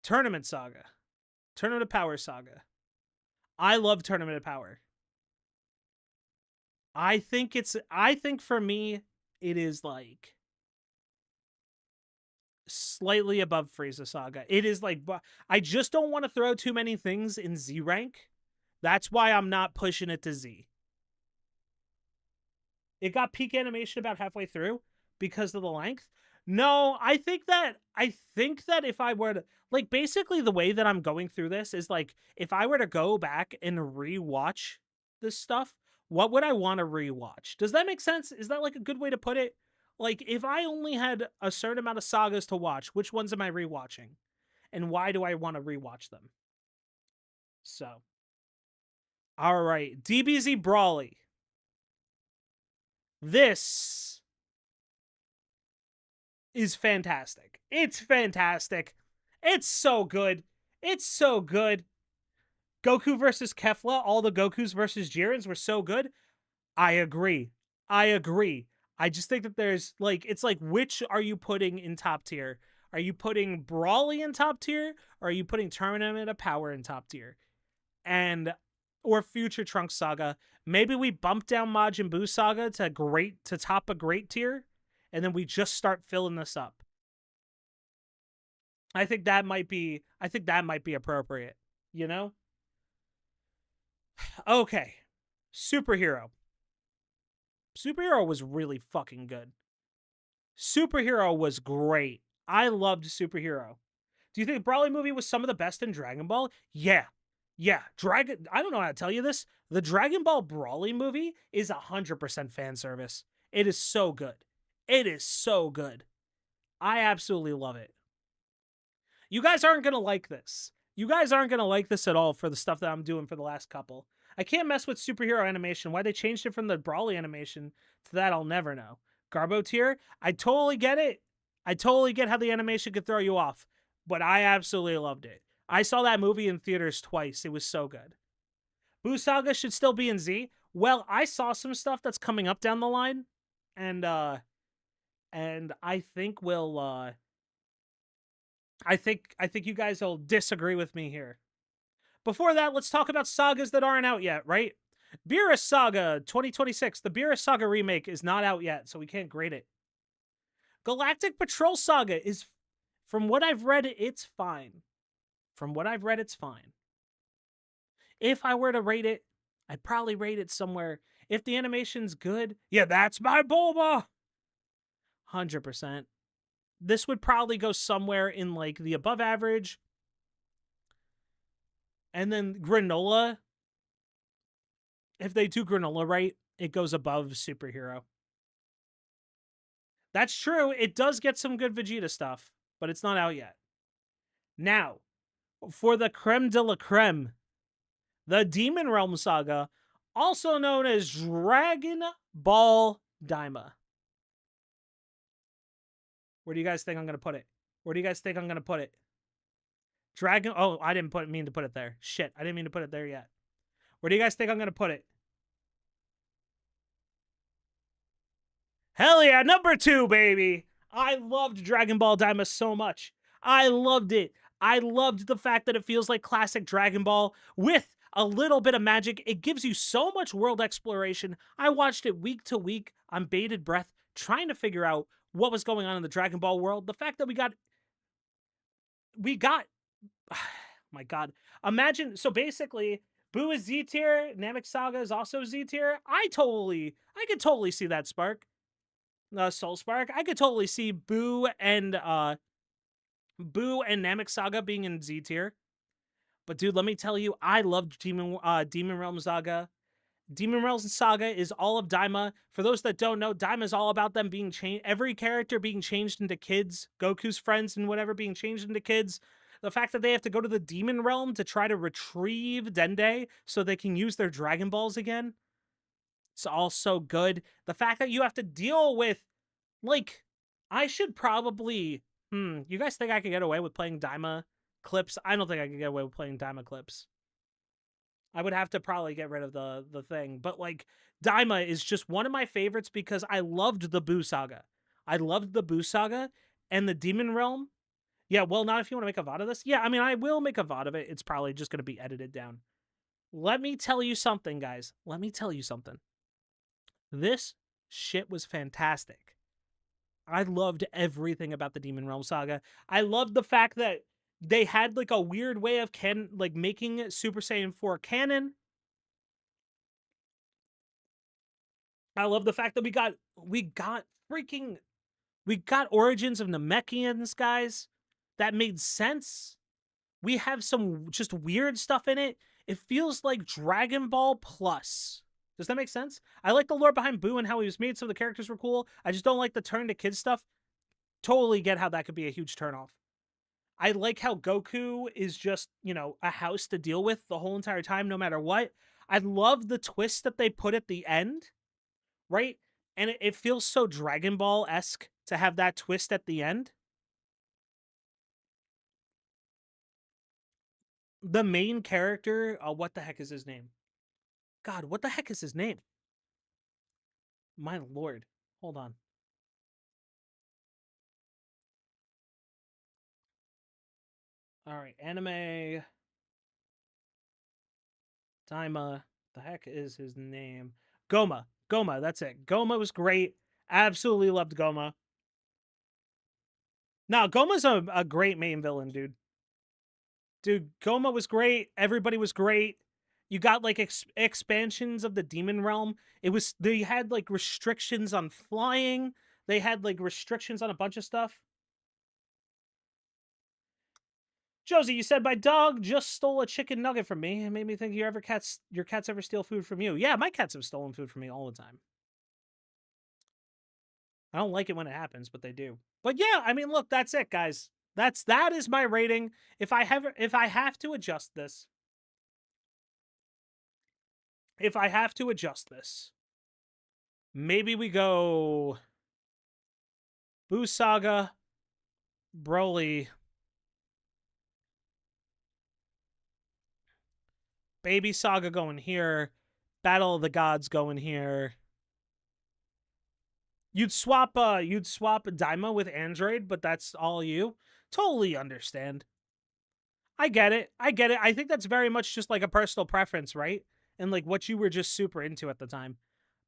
Tournament Saga. Tournament of Power Saga. I love Tournament of Power. I think for me, it is like slightly above Frieza Saga. It is like, I just don't want to throw too many things in Z rank. That's why I'm not pushing it to Z. It got peak animation about halfway through because of the length. No, I think that if I were to, like, basically the way that I'm going through this is like, if I were to go back and rewatch this stuff, what would I want to rewatch? Does that make sense? Is that like a good way to put it? Like, if I only had a certain amount of sagas to watch, which ones am I rewatching? And why do I want to rewatch them? So, All right, DBZ Brawly. This is fantastic. It's fantastic. It's so good. It's so good. Goku versus Kefla, all the Gokus versus Jirens were so good. I agree. I agree. I just think that there's like, it's like, which are you putting in top tier? Are you putting Brawly in top tier? Or are you putting Tournament of Power in top tier? And or Future Trunks Saga. Maybe we bump down Majin Buu Saga to top a great tier, and then we just start filling this up. I think that might be appropriate, you know? Okay. Superhero. Superhero was really fucking good. Superhero was great. I loved Superhero. Do you think the Broly movie was some of the best in Dragon Ball? Yeah. Yeah. I don't know how to tell you this. The Dragon Ball Broly movie is 100% fan service. It is so good. It is so good. I absolutely love it. You guys aren't going to like this. You guys aren't going to like this at all for the stuff that I'm doing for the last couple. I can't mess with superhero animation. Why they changed it from the Brawly animation to that, I'll never know. Garbo tier, I totally get it. I totally get how the animation could throw you off, but I absolutely loved it. I saw that movie in theaters twice. It was so good. Buu Saga should still be in Z. Well, I saw some stuff that's coming up down the line, and I think I think you guys will disagree with me here. Before that, let's talk about sagas that aren't out yet, right? Beerus Saga 2026. The Beerus Saga remake is not out yet, so we can't grade it. Galactic Patrol Saga is, from what I've read, it's fine. From what I've read, it's fine. If I were to rate it, I'd probably rate it somewhere. If the animation's good, yeah, that's my Bulma. 100%. This would probably go somewhere in like the above average. And then Granola, if they do Granola right, it goes above Superhero. That's true. It does get some good Vegeta stuff, but it's not out yet. Now, for the creme de la creme, the Demon Realm Saga, also known as Dragon Ball Daima. Where do you guys think I'm going to put it? Where do you guys think I'm going to put it? Oh, I didn't mean to put it there. Shit, I didn't mean to put it there yet. Where do you guys think I'm going to put it? Hell yeah, number 2, baby. I loved Dragon Ball Daima so much. I loved it. I loved the fact that it feels like classic Dragon Ball with a little bit of magic. It gives you so much world exploration. I watched it week to week on bated breath, trying to figure out what was going on in the Dragon Ball world. The fact that we got my god. Imagine, so basically, Buu is Z tier, Namek Saga is also Z tier. I could totally see that spark. Soul Spark. I could totally see Buu and Namek Saga being in Z tier. But dude, let me tell you, I loved Demon Realm Saga. Demon Realm Saga is all of Daima. For those that don't know, Daima is all about them being changed. Every character being changed into kids. Goku's friends and whatever being changed into kids. The fact that they have to go to the Demon Realm to try to retrieve Dende so they can use their Dragon Balls again. It's all so good. The fact that you have to deal with, like, I should probably, you guys think I could get away with playing Daima clips? I don't think I could get away with playing Daima clips. I would have to probably get rid of the thing. But, like, Daima is just one of my favorites because I loved the Buu Saga. I loved the Buu Saga and the Demon Realm. Yeah, well, not if you want to make a VOD of this. Yeah, I mean, I will make a VOD of it. It's probably just going to be edited down. Let me tell you something, guys. Let me tell you something. This shit was fantastic. I loved everything about the Demon Realm Saga. I loved the fact that they had like a weird way of making Super Saiyan 4 canon. I love the fact that we got origins of Namekians, guys. That made sense. We have some just weird stuff in it. It feels like Dragon Ball Plus. Does that make sense? I like the lore behind Buu and how he was made. Some of the characters were cool. I just don't like the turn to kids stuff. Totally get how that could be a huge turnoff. I like how Goku is just, a house to deal with the whole entire time, no matter what. I love the twist that they put at the end, right? And it feels so Dragon Ball-esque to have that twist at the end. The main character, what the heck is his name? God, what the heck is his name? My lord. Hold on. All right, anime Daima. The heck is his name? Goma. Goma, that's it. Goma was great. Absolutely loved Goma. No, Goma's a great main villain, dude. Dude, Goma was great. Everybody was great. You got like expansions of the demon realm. They had like restrictions on flying. They had like restrictions on a bunch of stuff. Josie, you said my dog just stole a chicken nugget from me. It made me think your cats ever steal food from you. Yeah, my cats have stolen food from me all the time. I don't like it when it happens, but they do. But yeah, I mean, look, that's it, guys. That is my rating. If I have to adjust this, maybe we go Boo Saga, Broly, Baby Saga going here, Battle of the Gods going here. You'd swap Daima with Android, but that's all you. Totally understand. I get it. I think that's very much just like a personal preference, right? And like what you were just super into at the time.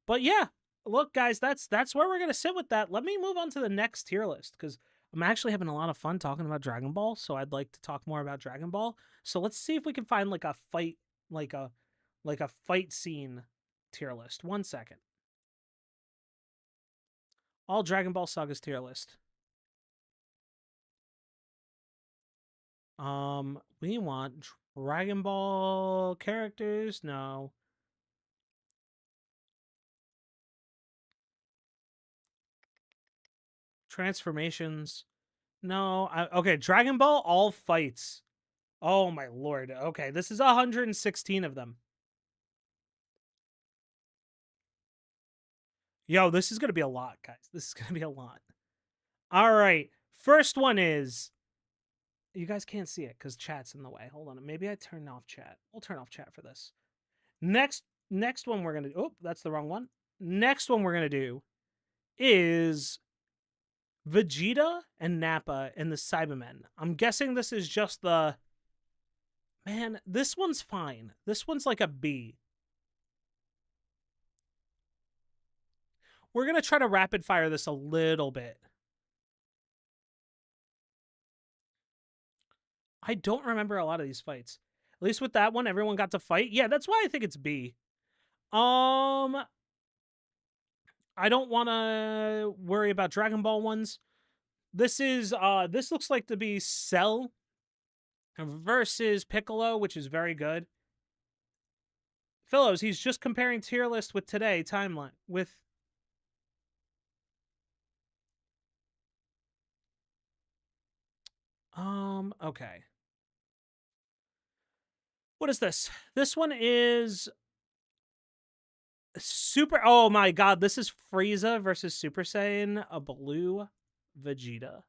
But yeah, look, guys, that's where we're gonna sit with that. Let me move on to the next tier list because I'm actually having a lot of fun talking about Dragon Ball. So I'd like to talk more about Dragon Ball. So let's see if we can find like a fight, like a fight scene tier list. 1 second. All Dragon Ball Sagas tier list. We want Dragon Ball characters. No. Transformations. No. Okay, Dragon Ball all fights. Oh my lord. Okay, this is 116 of them. Yo, this is going to be a lot, guys. This is going to be a lot. All right. First one is you guys can't see it cuz chat's in the way. Hold on. Maybe I turn off chat. We'll turn off chat for this. Next one we're going to Oh, that's the wrong one. Next one we're going to do is Vegeta and Nappa and the Cybermen. I'm guessing this is just the... Man, this one's fine. This one's like a B. We're going to try to rapid fire this a little bit. I don't remember a lot of these fights. At least with that one, everyone got to fight. Yeah, that's why I think it's B. I don't want to worry about Dragon Ball ones. This looks like to be Cell versus Piccolo, which is very good. Fellows, he's just comparing tier list with today timeline with... Okay. What is this? This one is Super... Oh my god, this is Frieza versus Super Saiyan, a blue Vegeta.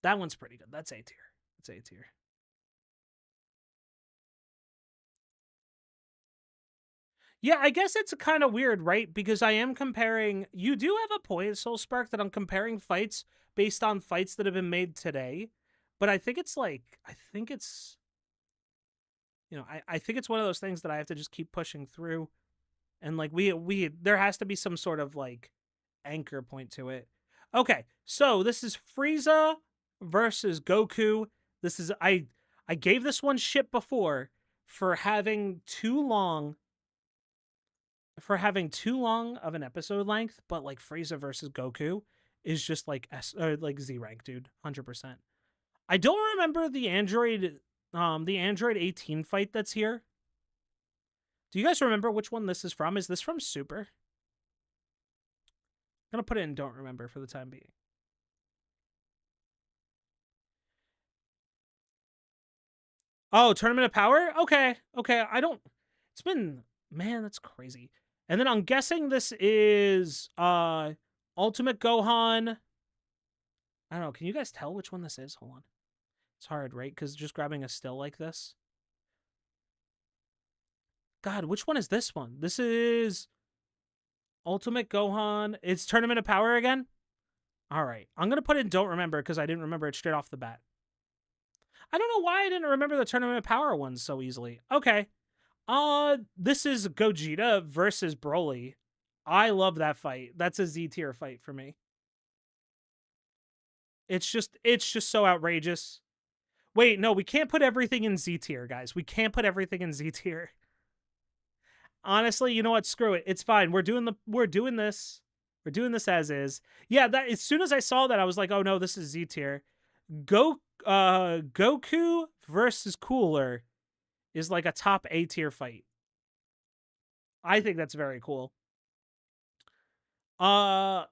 That one's pretty good. That's A tier. That's A tier. Yeah, I guess it's kind of weird, right? Because I am comparing... You do have a point, Soul Spark, that I'm comparing fights based on fights that have been made today. But I think it's like... I think it's one of those things that I have to just keep pushing through. And like there has to be some sort of like anchor point to it. Okay, so this is Frieza versus Goku. This is... I gave this one shit before for having too long of an episode length, but like Frieza versus Goku is just like Z rank, dude. 100%. I don't remember the Android 18 fight that's here. Do you guys remember which one this is from? Is this from Super? I'm gonna put it in don't remember for the time being. Oh, Tournament of Power? Okay. It's It's been, man, that's crazy. And then I'm guessing this is Ultimate Gohan. I don't know. Can you guys tell which one this is? Hold on. It's hard, right? Because just grabbing a still like this. God, which one is this one? This is Ultimate Gohan. It's Tournament of Power again? All right. I'm going to put in Don't Remember because I didn't remember it straight off the bat. I don't know why I didn't remember the Tournament of Power ones so easily. Okay. This is Gogeta versus Broly. I love that fight. That's a Z tier fight for me. It's just so outrageous. Wait, no, we can't put everything in Z tier, guys. We can't put everything in Z tier. Honestly, you know what? Screw it. It's fine. We're doing this. We're doing this as is. Yeah, that as soon as I saw that, I was like, oh no, this is Z tier. Goku versus Cooler is like a top A tier fight. I think that's very cool. Ginyu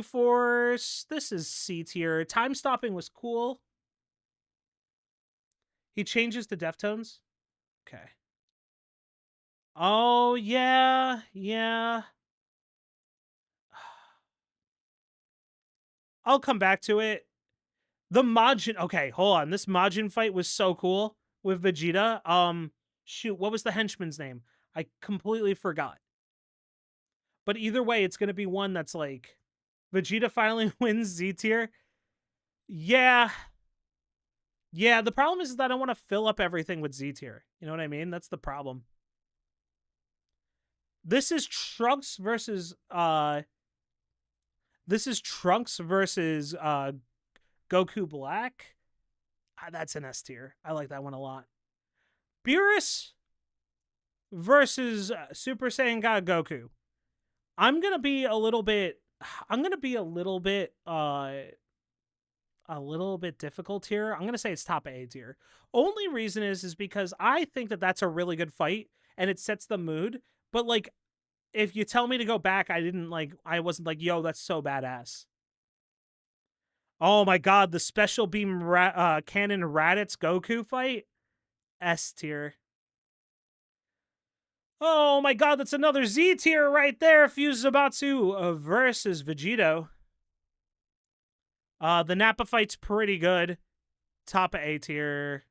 Force, this is C tier. Time stopping was cool. He changes to Deftones. Okay. Oh, yeah. I'll come back to it. The Majin... Okay, hold on. This Majin fight was so cool with Vegeta. Shoot, what was the henchman's name? I completely forgot. But either way, it's going to be one that's like... Vegeta finally wins Z tier. Yeah. Yeah, the problem is that I don't want to fill up everything with Z tier. You know what I mean? That's the problem. This is Trunks versus Goku Black. That's an S tier. I like that one a lot. Beerus versus Super Saiyan God Goku. I'm gonna be a little bit difficult here. I'm gonna say it's top A tier. Only reason is because I think that that's a really good fight and it sets the mood. But like, if you tell me to go back, I wasn't like, yo, that's so badass. Oh my god, the special beam cannon Raditz Goku fight, S tier. Oh my god, that's another Z tier right there. Fusabatsu versus Vegito. The Nappa fight's pretty good. Top A tier.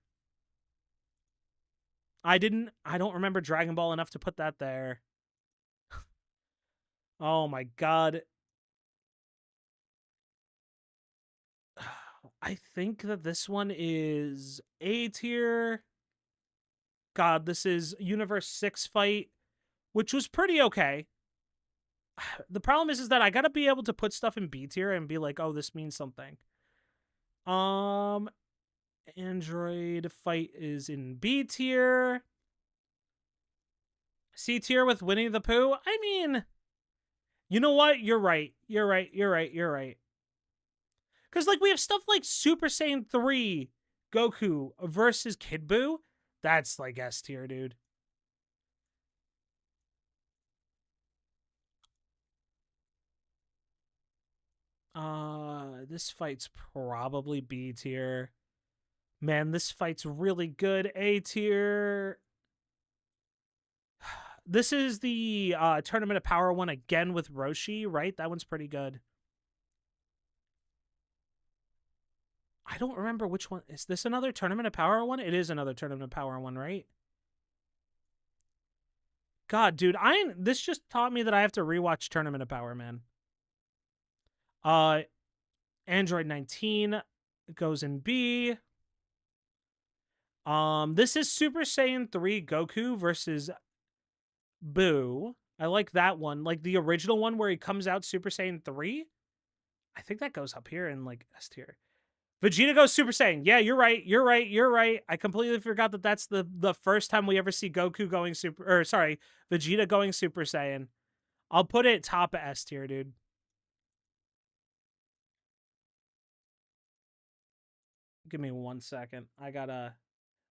I don't remember Dragon Ball enough to put that there. Oh my god. I think that this one is A tier. God, this is Universe 6 fight, which was pretty okay. The problem is that I gotta be able to put stuff in B tier and be like, oh, this means something. Android fight is in B tier. C tier with Winnie the Pooh. I mean, you know what? You're right. Because, like, we have stuff like Super Saiyan 3 Goku versus Kid Buu. That's, like, S tier, dude. This fight's probably B tier. Man, this fight's really good. A tier. This is the Tournament of Power one again with Roshi, right? That one's pretty good. I don't remember which one. Is this another Tournament of Power one? It is another Tournament of Power one, right? God, dude, this just taught me that I have to rewatch Tournament of Power, man. Android 19 goes in B. This is Super Saiyan 3 Goku versus Boo. I like that one. Like the original one where he comes out Super Saiyan 3. I think that goes up here in like S tier. Vegeta goes Super Saiyan. Yeah, you're right. I completely forgot that that's the first time we ever see Goku going Vegeta going Super Saiyan. I'll put it top of S tier, dude. Give me 1 second. I gotta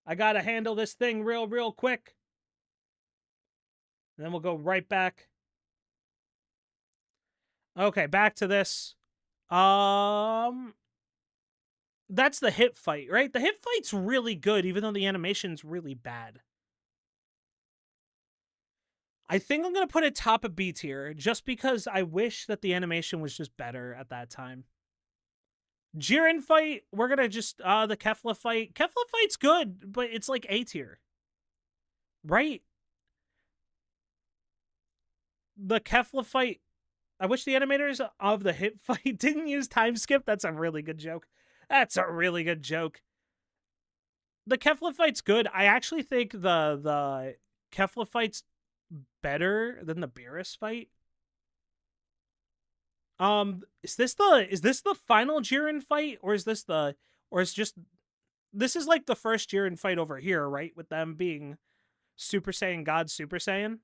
handle this thing real quick. And then we'll go right back. Okay, back to this. That's the hip fight, right? The hip fight's really good, even though the animation's really bad. I think I'm going to put it top of B tier just because I wish that the animation was just better at that time. Jiren fight, we're going to just, the Kefla fight. Kefla fight's good, but it's like A tier. Right? The Kefla fight, I wish the animators of the hit fight didn't use time skip. That's a really good joke. That's a really good joke. The Kefla fight's good. I actually think the Kefla fight's better than the Beerus fight. Is this the final Jiren fight, or is this this is like the first Jiren fight over here, right? With them being Super Saiyan God, Super Saiyan.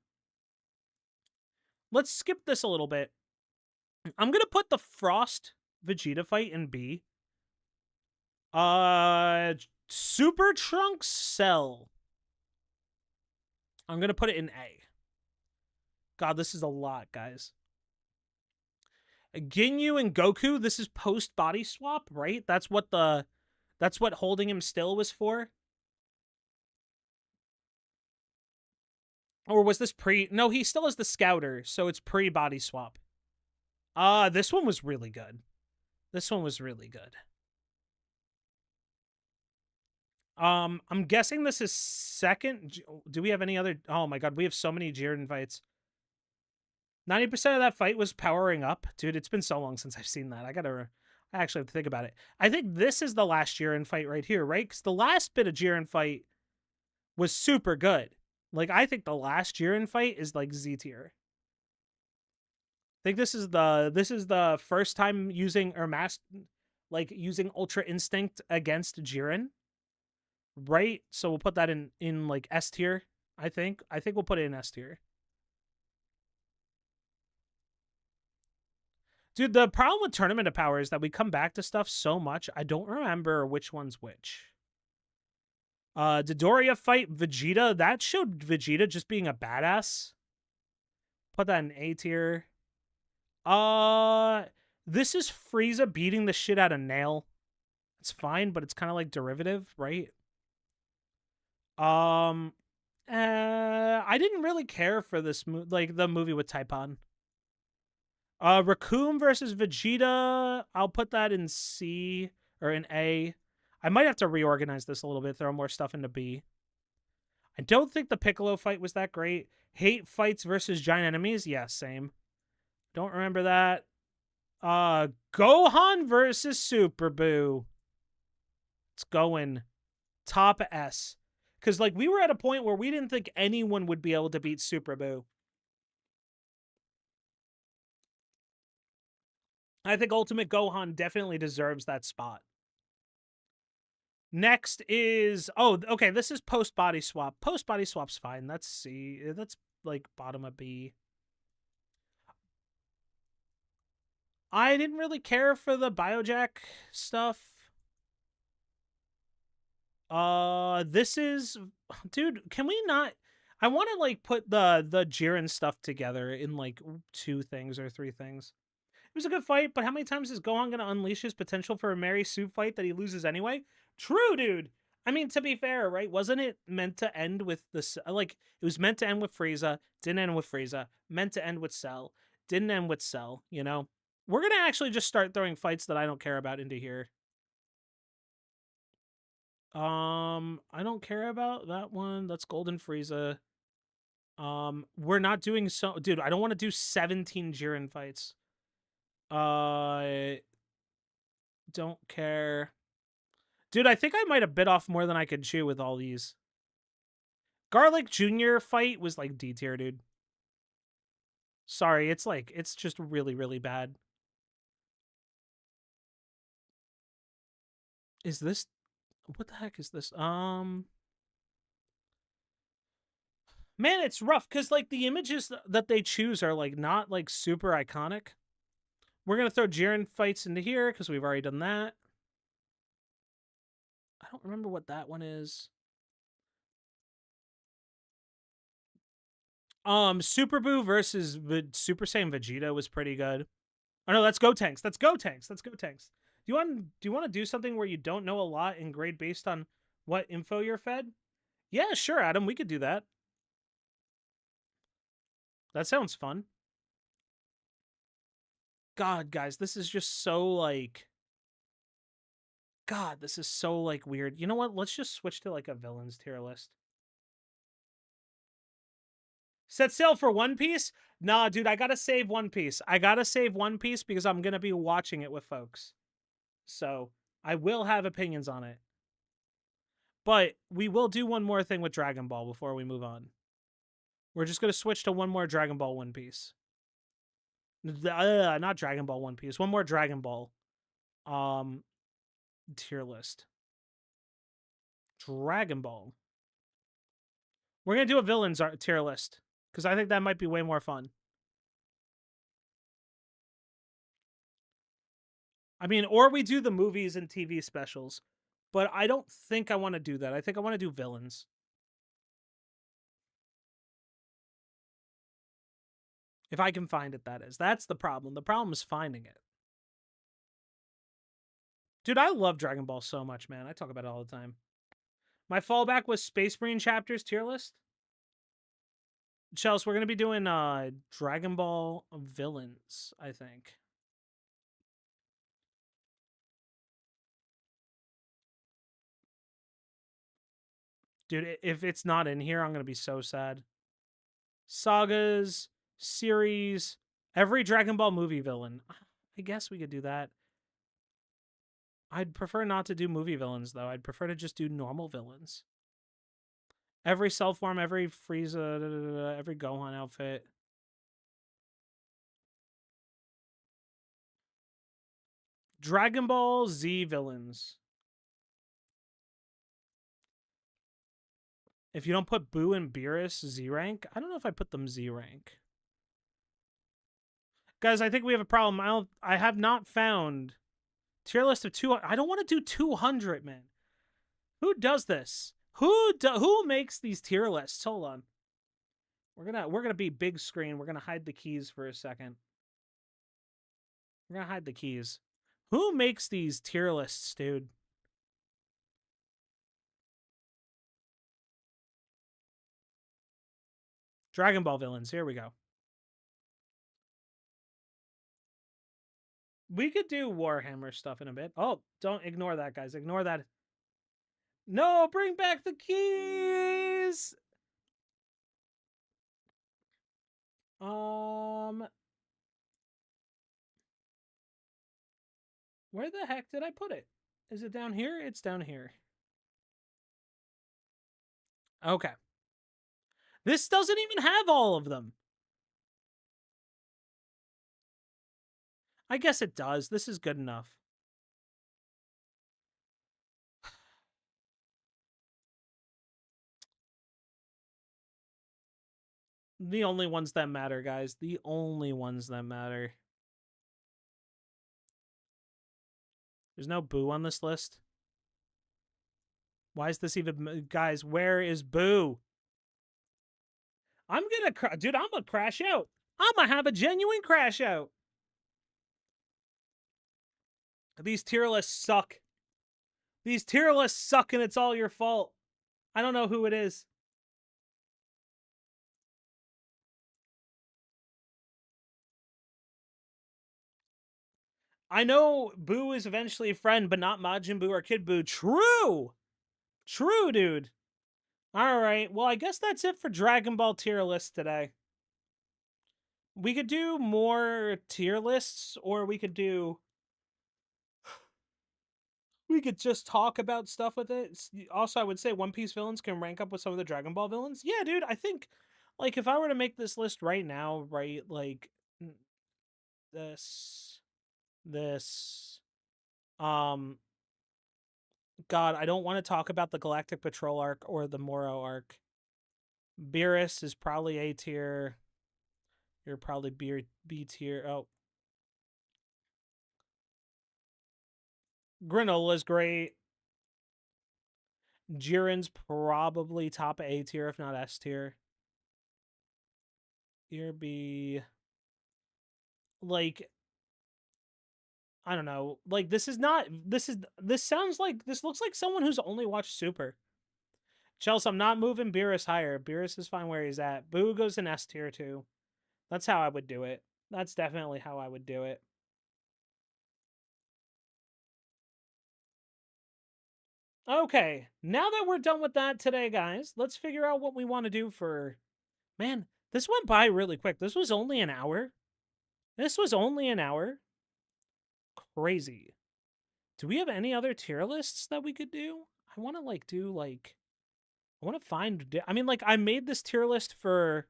Let's skip this a little bit. I'm gonna put the Frost Vegeta fight in B. Super Trunks Cell. I'm gonna put it in A. God, this is a lot, guys. Ginyu and Goku, this is post body swap, right? That's what holding him still was for. Or was this pre? No, he still is the scouter, so it's pre body swap. This one was really good. This one was really good. I'm guessing this is second. Do we have any other? Oh my god, we have so many Jiren fights. 90% of that fight was powering up. Dude, it's been so long since I've seen that. I actually have to think about it. I think this is the last Jiren fight right here, right? Because the last bit of Jiren fight was super good. Like, I think the last Jiren fight is like Z tier. I think this is the first time using using Ultra Instinct against Jiren. Right? So we'll put that in like S tier, I think. I think we'll put it in S tier. Dude, the problem with Tournament of Power is that we come back to stuff so much, I don't remember which one's which. Dodoria fight Vegeta. That showed Vegeta just being a badass. Put that in A tier. This is Frieza beating the shit out of Nail. It's fine, but it's kind of like derivative, right? I didn't really care for this the movie with Taipan. Raccoon versus Vegeta. I'll put that in C or in A. I might have to reorganize this a little bit, throw more stuff into B. I don't think the Piccolo fight was that great. Hate fights versus giant enemies. Yeah, same. Don't remember that. Gohan versus Super Boo. It's going top S. Because, like, we were at a point where we didn't think anyone would be able to beat Super Boo. I think Ultimate Gohan definitely deserves that spot. Next is... Oh, okay, this is post-body swap. Post-body swap's fine. That's C. That's, like, bottom of B. I didn't really care for the Biojack stuff. This is... Dude, can we not... I want to, like, put the Jiren stuff together in, like, 2 things or 3 things. It was a good fight, but how many times is Gohan going to unleash his potential for a Mary Sue fight that he loses anyway? True, dude. I mean, to be fair, right? Wasn't it meant to end with this? Like, it was meant to end with Frieza. Didn't end with Frieza. Meant to end with Cell. Didn't end with Cell, you know? We're going to actually just start throwing fights that I don't care about into here. I don't care about that one. That's Golden Frieza. We're not doing so... Dude, I don't want to do 17 Jiren fights. Don't care. Dude, I think I might have bit off more than I could chew with all these. Garlic Jr. fight was like D tier, dude. Sorry, it's just really, really bad. Is this... What the heck is this? Man, it's rough, because, like, the images that they choose are, like, not, like, super iconic. We're going to throw Jiren fights into here, because we've already done that. I don't remember what that one is. Super Boo versus Super Saiyan Vegeta was pretty good. Oh no, that's Gotenks. That's Gotenks. That's Gotenks. Do you want to do something where you don't know a lot and grade based on what info you're fed? Yeah, sure, Adam. We could do that. That sounds fun. God, guys, this is just so like. God, this is so like weird. You know what? Let's just switch to like a villains tier list. Set sail for One Piece? Nah, dude, I gotta save One Piece. I gotta save One Piece because I'm gonna be watching it with folks. So I will have opinions on it. But we will do one more thing with Dragon Ball before we move on. We're just gonna switch to one more Dragon Ball One Piece. Not Dragon Ball One Piece. One more Dragon Ball. Tier list. Dragon Ball. We're gonna do a villains tier list because I think that might be way more fun. I mean, or we do the movies and TV specials, but I don't think I want to do that. I think I want to do villains. If I can find it, that is. That's the problem. The problem is finding it. Dude, I love Dragon Ball so much, man. I talk about it all the time. My fallback was Space Marine chapters tier list. Chels, we're gonna be doing Dragon Ball villains, I think. Dude, if it's not in here, I'm gonna be so sad. Sagas, series, every Dragon Ball movie villain. I guess we could do that. I'd prefer not to do movie villains, though. I'd prefer to just do normal villains. Every Cell form, every Frieza, every Gohan outfit. Dragon Ball Z villains. If you don't put Boo and Beerus Z rank, I don't know if I put them Z rank. Guys, I think we have a problem. I have not found tier list of 200. I don't want to do 200, man. Who does this? Who makes these tier lists? Hold on. We're gonna be big screen. We're gonna hide the keys for a second. We're gonna hide the keys. Who makes these tier lists, dude? Dragon Ball villains. Here we go. We could do Warhammer stuff in a bit. Oh, don't ignore that, guys. Ignore that. No, bring back the keys. Where the heck did I put it? Is it down here? It's down here. Okay. This doesn't even have all of them. I guess it does. This is good enough. The only ones that matter, guys. The only ones that matter. There's no Boo on this list. Why is this even... Guys, where is Boo? I'm gonna... Dude, I'm gonna crash out. I'm gonna have a genuine crash out. These tier lists suck. These tier lists suck and it's all your fault. I don't know who it is. I know Boo is eventually a friend, but not Majin Buu or Kid Buu. True! True, dude. Alright, well, I guess that's it for Dragon Ball tier list today. We could do more tier lists, or we could do... We could just talk about stuff with it. Also, I would say One Piece villains can rank up with some of the Dragon Ball villains. Yeah, dude, I think, like, if I were to make this list right now, right, like, this, God, I don't want to talk about the Galactic Patrol arc or the Moro arc. Beerus is probably A tier. You're probably B tier. Oh. Granola's great. Jiren's probably top A tier, if not S tier. Here B. Like, I don't know. Like, this sounds like, this looks like someone who's only watched Super. Chelsea, I'm not moving Beerus higher. Beerus is fine where he's at. Boo goes in S tier too. That's how I would do it. That's definitely how I would do it. Okay, now that we're done with that today, guys, let's figure out what we want to do for... Man, this went by really quick. This was only an hour. This was only an hour. Crazy. Do we have any other tier lists that we could do? I want to, like, do, like... I want to find... I mean, like, I made this tier list for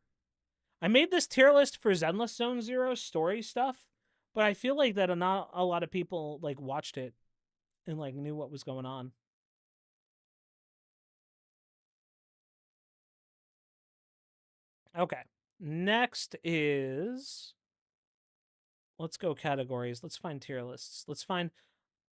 Zenless Zone Zero story stuff, but I feel like that not a lot of people, like, watched it and, like, knew what was going on. Okay. Next is... Let's go categories. Let's find tier lists. Let's find...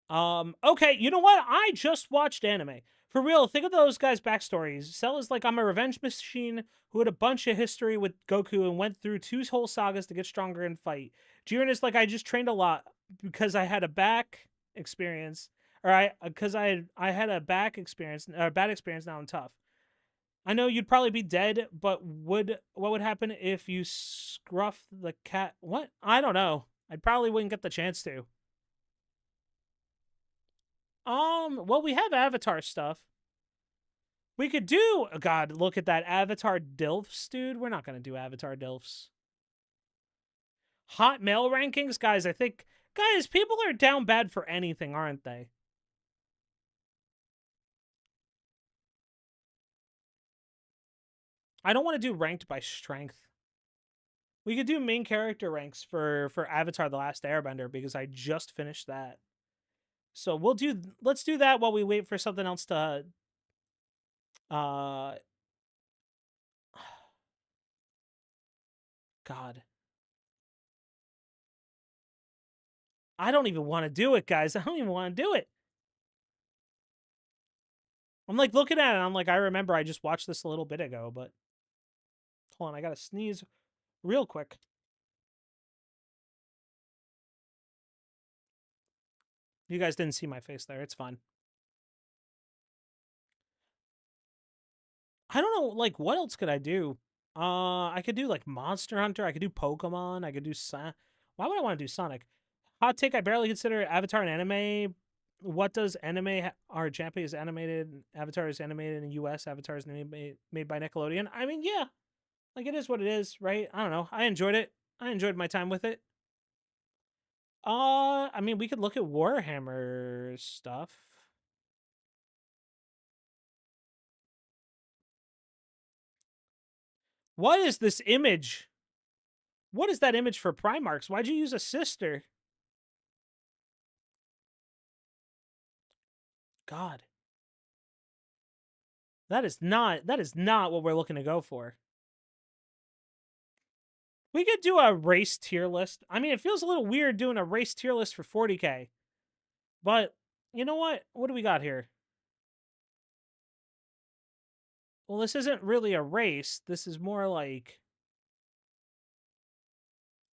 Okay, you know what? I just watched anime. For real, think of those guys' backstories. Cell is like, I'm a revenge machine who had a bunch of history with Goku and went through 2 whole sagas to get stronger and fight. Jiren is like, I just trained a lot because I had a back experience. Or because I had a back experience, or bad experience, now I'm tough. I know you'd probably be dead, but what would happen if you scruff the cat? What? I don't know. I probably wouldn't get the chance to. Well, we have Avatar stuff. We could do... Oh, God, look at that. Avatar Dilfs, dude. We're not going to do Avatar Dilfs. Hot male rankings? Guys, I think... Guys, people are down bad for anything, aren't they? I don't want to do ranked by strength. We could do main character ranks for Avatar The Last Airbender because I just finished that. So let's do that while we wait for something else to God. I don't even want to do it, guys. I don't even want to do it. I'm like looking at it, and I'm like, I remember I just watched this a little bit ago, but hold on, I gotta sneeze real quick. You guys didn't see my face there. It's fine. I don't know, like, what else could I do? I could do, like, Monster Hunter. I could do Pokemon. I could do Why would I want to do Sonic? Hot take, I barely consider Avatar an anime. What does anime... Our Japanese animated... Avatar is animated in the U.S. Avatar is made by Nickelodeon. I mean, yeah. Like, it is what it is, right? I don't know. I enjoyed it. I enjoyed my time with it. I mean, we could look at Warhammer stuff. What is this image? What is that image for Primarchs? Why'd you use a sister? God. That is not what we're looking to go for. We could do a race tier list. I mean, it feels a little weird doing a race tier list for 40k. But, you know what? What do we got here? Well, this isn't really a race. This is more like...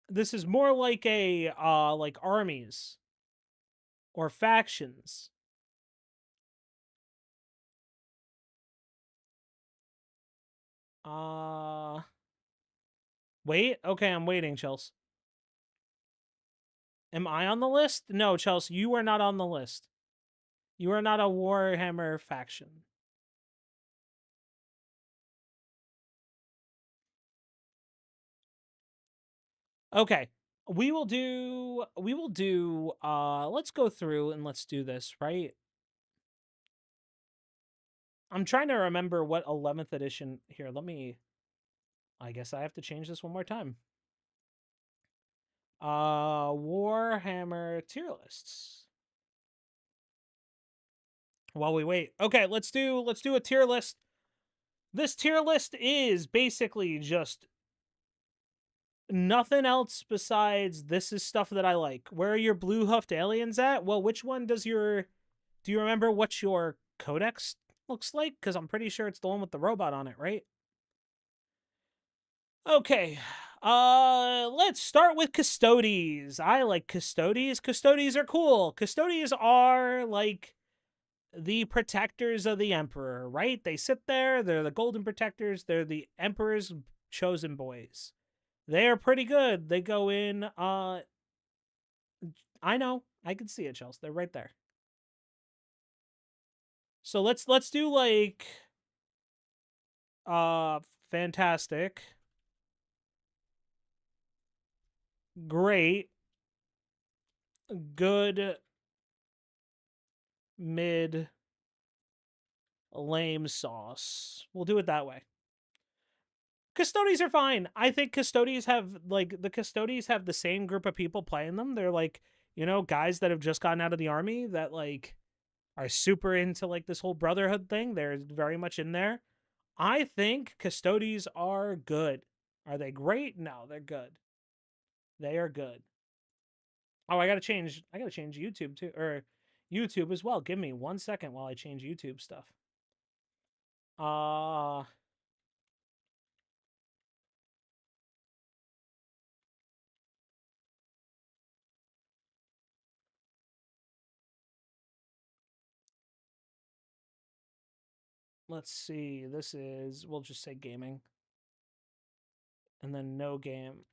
This is more like a, like armies. Or factions. Wait? Okay, I'm waiting, Chelsea. Am I on the list? No, Chelsea, you are not on the list. You are not a Warhammer faction. Okay. We will do let's go through and let's do this, right? I'm trying to remember what 11th edition here. I guess I have to change this one more time. Warhammer tier lists. While we wait. Okay, let's do a tier list. This tier list is basically just nothing else besides this is stuff that I like. Where are your blue hoofed aliens at? Well, which one does your... Do you remember what your codex looks like? Because I'm pretty sure it's the one with the robot on it, right? Okay. Let's start with Custodes. I like Custodes. Custodes are cool. Custodes are like the protectors of the Emperor, right? They sit there. They're the golden protectors. They're the Emperor's chosen boys. They are pretty good. They go in. I know. I can see it, Chelsea. They're right there. So let's do like fantastic, great, good, mid, lame sauce. We'll do it that way. Custodies are fine. I think Custodies have the Custodies have the same group of people playing them. They're like, guys that have just gotten out of the army that like are super into like this whole brotherhood thing. They're very much in there. I think Custodies are good. Are they great? No, they're good. They are good. Oh, I gotta change YouTube too, or YouTube as well. Give me 1 second while I change YouTube stuff. Uh let's see. We'll just say gaming. And then no game.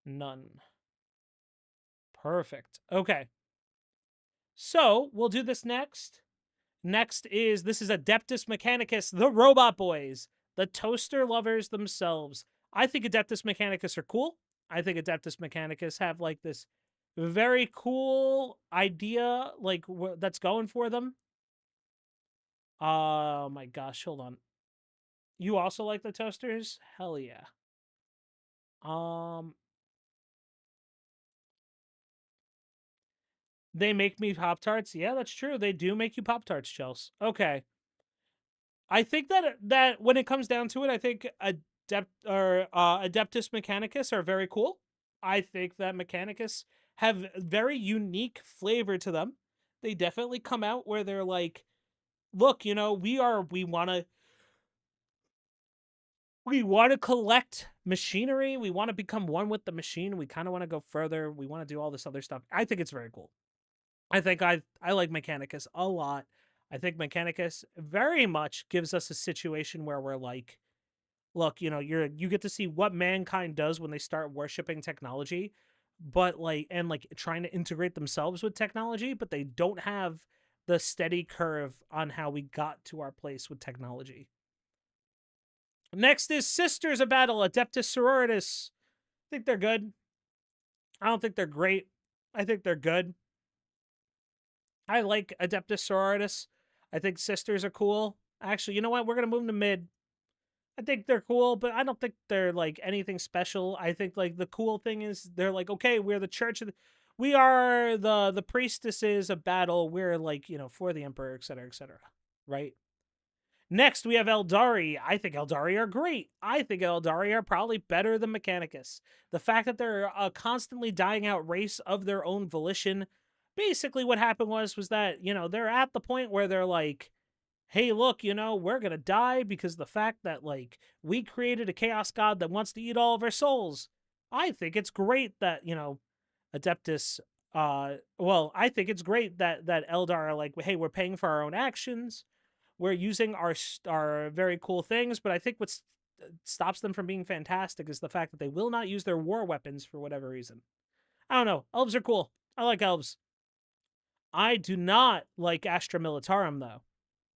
None. Perfect. Okay. So we'll do this next. Next this is Adeptus Mechanicus, the Robot Boys, the toaster lovers themselves. I think Adeptus Mechanicus are cool. I think Adeptus Mechanicus have like this very cool idea like that's going for them. Oh my gosh, hold on. You also like the toasters? Hell yeah. They make me Pop Tarts. Yeah, that's true. They do make you Pop Tarts, Chels. Okay. I think that when it comes down to it, I think Adeptus Mechanicus are very cool. I think that Mechanicus have very unique flavor to them. They definitely come out where they're like, look, we want to collect machinery. We want to become one with the machine. We kind of want to go further. We want to do all this other stuff. I think it's very cool. I think I like Mechanicus a lot. I think Mechanicus very much gives us a situation where we're like, look, you get to see what mankind does when they start worshiping technology, but like trying to integrate themselves with technology, but they don't have the steady curve on how we got to our place with technology. Next is Sisters of Battle, Adeptus Sororitas. I think they're good. I don't think they're great. I think they're good. I like Adeptus Sororitas. I think Sisters are cool. Actually, you know what? We're going to move to mid. I think they're cool, but I don't think they're like anything special. I think like the cool thing is they're like, okay, we're the church of we are the priestesses of battle. We're like, for the emperor, etc., etc. Right? Next, we have Eldari. I think Eldari are great. I think Eldari are probably better than Mechanicus. The fact that they're a constantly dying out race of their own volition. Basically, what happened was that, they're at the point where they're like, hey, look, we're going to die because the fact that, like, we created a chaos god that wants to eat all of our souls. I think it's great that, Adeptus, I think it's great that Eldar are like, hey, we're paying for our own actions. We're using our very cool things, but I think what stops them from being fantastic is the fact that they will not use their war weapons for whatever reason. I don't know. Elves are cool. I like elves. I do not like Astra Militarum, though.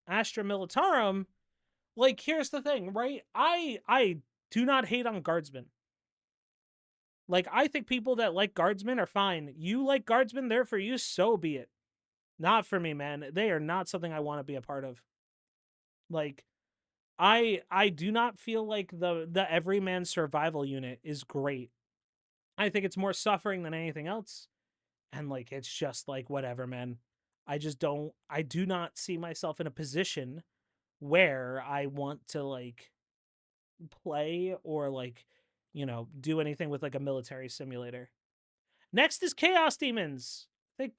Astra Militarum, like, here's the thing, right? I do not hate on guardsmen. Like, I think people that like guardsmen are fine. You like guardsmen, they're for you, so be it. Not for me, man. They are not something I want to be a part of. Like, I do not feel like the everyman survival unit is great. I think it's more suffering than anything else. And like it's just like whatever, man. I do not see myself in a position where I want to like play or like, do anything with like a military simulator. Next is Chaos Demons. I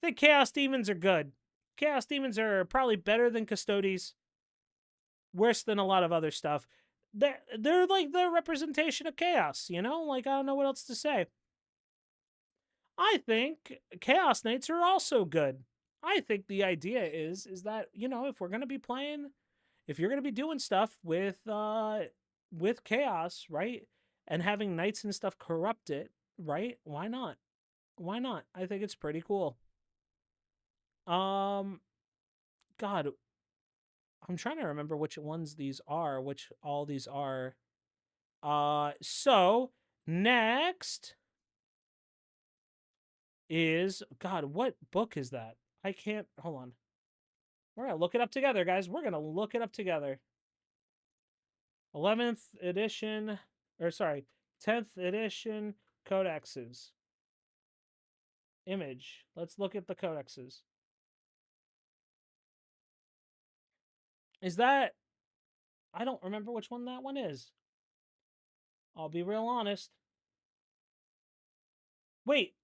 think Chaos Demons are good. Chaos Demons are probably better than Custodes. Worse than a lot of other stuff. They're like the representation of chaos, Like I don't know what else to say. I think Chaos Knights are also good. I think the idea is that, if we're going to be playing, if you're going to be doing stuff with with chaos, right? And having knights and stuff corrupt it, right? Why not? Why not? I think it's pretty cool. God, I'm trying to remember which ones these are, which all these are. So next is God, what book is that? I can't hold on. We're gonna look it up together, guys. We're gonna look it up together. 11th edition, or sorry, 10th edition codexes. Image. Let's look at the codexes. Is that I don't remember which one that one is. I'll be real honest. Wait.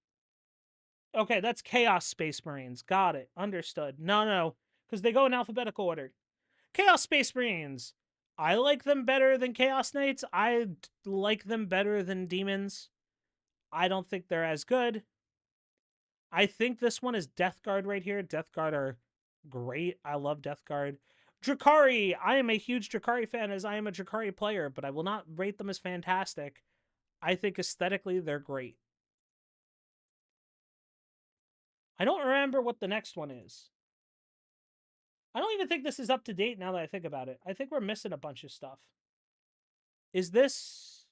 Okay, that's Chaos Space Marines. Got it. Understood. No. Because they go in alphabetical order. Chaos Space Marines. I like them better than Chaos Knights. I like them better than Demons. I don't think they're as good. I think this one is Death Guard right here. Death Guard are great. I love Death Guard. Drakari. I am a huge Drakari fan as I am a Drakari player, but I will not rate them as fantastic. I think aesthetically they're great. I don't remember what the next one is. I don't even think this is up to date now that I think about it. I think we're missing a bunch of stuff. Is this...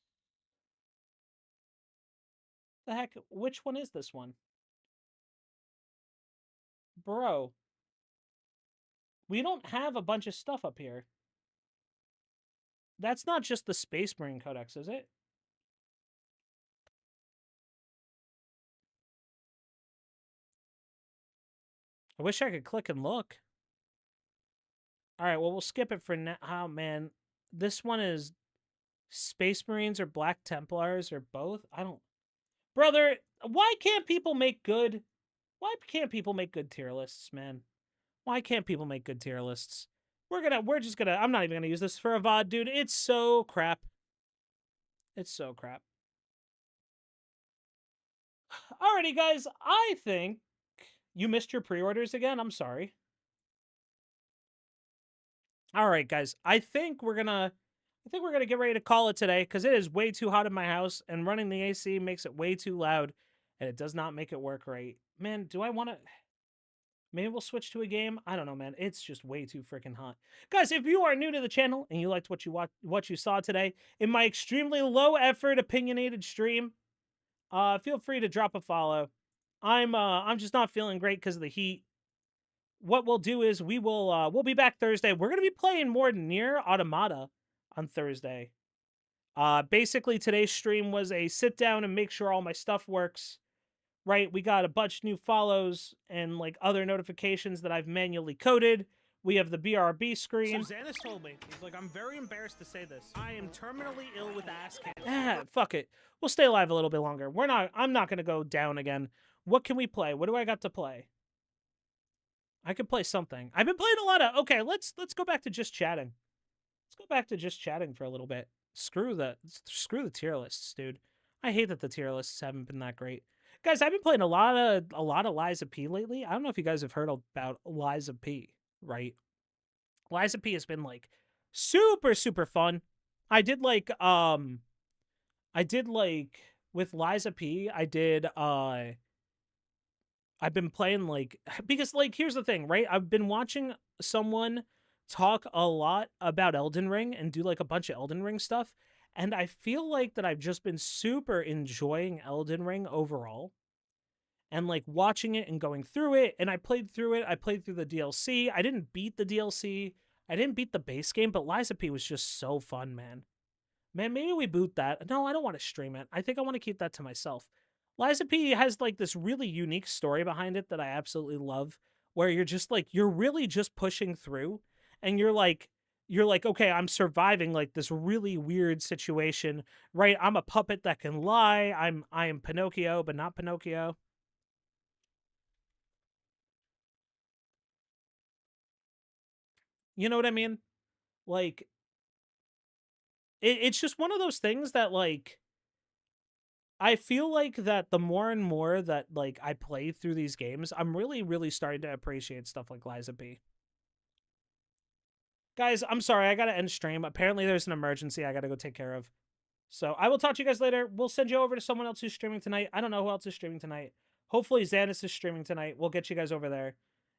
The heck? Which one is this one? Bro. We don't have a bunch of stuff up here. That's not just the Space Marine Codex, is it? I wish I could click and look. Alright, well, we'll skip it for now. Oh, man. This one is Space Marines or Black Templars or both? I don't... Brother, why can't people make good... Why can't people make good tier lists, man? Why can't people make good tier lists? We're just gonna... I'm not even gonna use this for a VOD, dude. It's so crap. It's so crap. Alrighty, guys. I think you missed your pre-orders again. I'm sorry. All right, guys. I think we're gonna get ready to call it today because it is way too hot in my house and running the AC makes it way too loud and it does not make it work right. Man, do I want to... Maybe we'll switch to a game. I don't know, man. It's just way too freaking hot. Guys, if you are new to the channel and you liked what you saw today in my extremely low effort opinionated stream, feel free to drop a follow. I'm just not feeling great because of the heat. What we'll do is we'll be back Thursday. We're gonna be playing more Nier Automata on Thursday. Basically today's stream was a sit down and make sure all my stuff works. Right, we got a bunch of new follows and like other notifications that I've manually coded. We have the BRB screen. So Xanis told me, he's like, I'm very embarrassed to say this. I am terminally ill with ass cancer. Fuck it. We'll stay alive a little bit longer. I'm not gonna go down again. What can we play? What do I got to play? I could play something. I've been playing a lot of... Okay, let's go back to just chatting. Let's go back to just chatting for a little bit. Screw the tier lists, dude. I hate that the tier lists haven't been that great. Guys, I've been playing a lot of Liza P lately. I don't know if you guys have heard about Liza P, right? Liza P has been like super fun. I did like with Liza P, I've been playing like because like here's the thing, right? I've been watching someone talk a lot about Elden Ring and do like a bunch of Elden Ring stuff. And I feel like that I've just been super enjoying Elden Ring overall. And like watching it and going through it. And I played through it. I played through the DLC. I didn't beat the DLC. I didn't beat the base game, but Liza P was just so fun, man. Man, maybe we boot that. No, I don't want to stream it. I think I want to keep that to myself. Liza P has like this really unique story behind it that I absolutely love, where you're just like, you're really just pushing through and you're like, okay, I'm surviving like this really weird situation, right? I'm a puppet that can lie. I am Pinocchio, but not Pinocchio. You know what I mean? Like, it's just one of those things that like, I feel like that the more and more that like I play through these games, I'm really starting to appreciate stuff like Liza P. Guys, I'm sorry. I got to end stream. Apparently, there's an emergency I got to go take care of. So I will talk to you guys later. We'll send you over to someone else who's streaming tonight. I don't know who else is streaming tonight. Hopefully, Xanis is streaming tonight. We'll get you guys over there.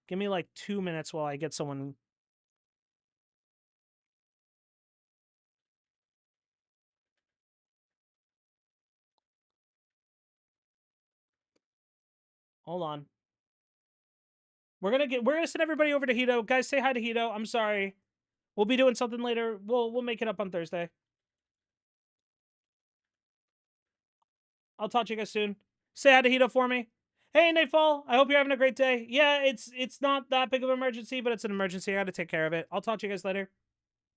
Give me like 2 minutes while I get someone. Hold on. We're gonna send everybody over to Hito. Guys, say hi to Hito. I'm sorry. We'll be doing something later. We'll make it up on Thursday. I'll talk to you guys soon. Say hi to Hito for me. Hey, Nightfall. I hope you're having a great day. Yeah, it's not that big of an emergency, but it's an emergency. I got to take care of it. I'll talk to you guys later.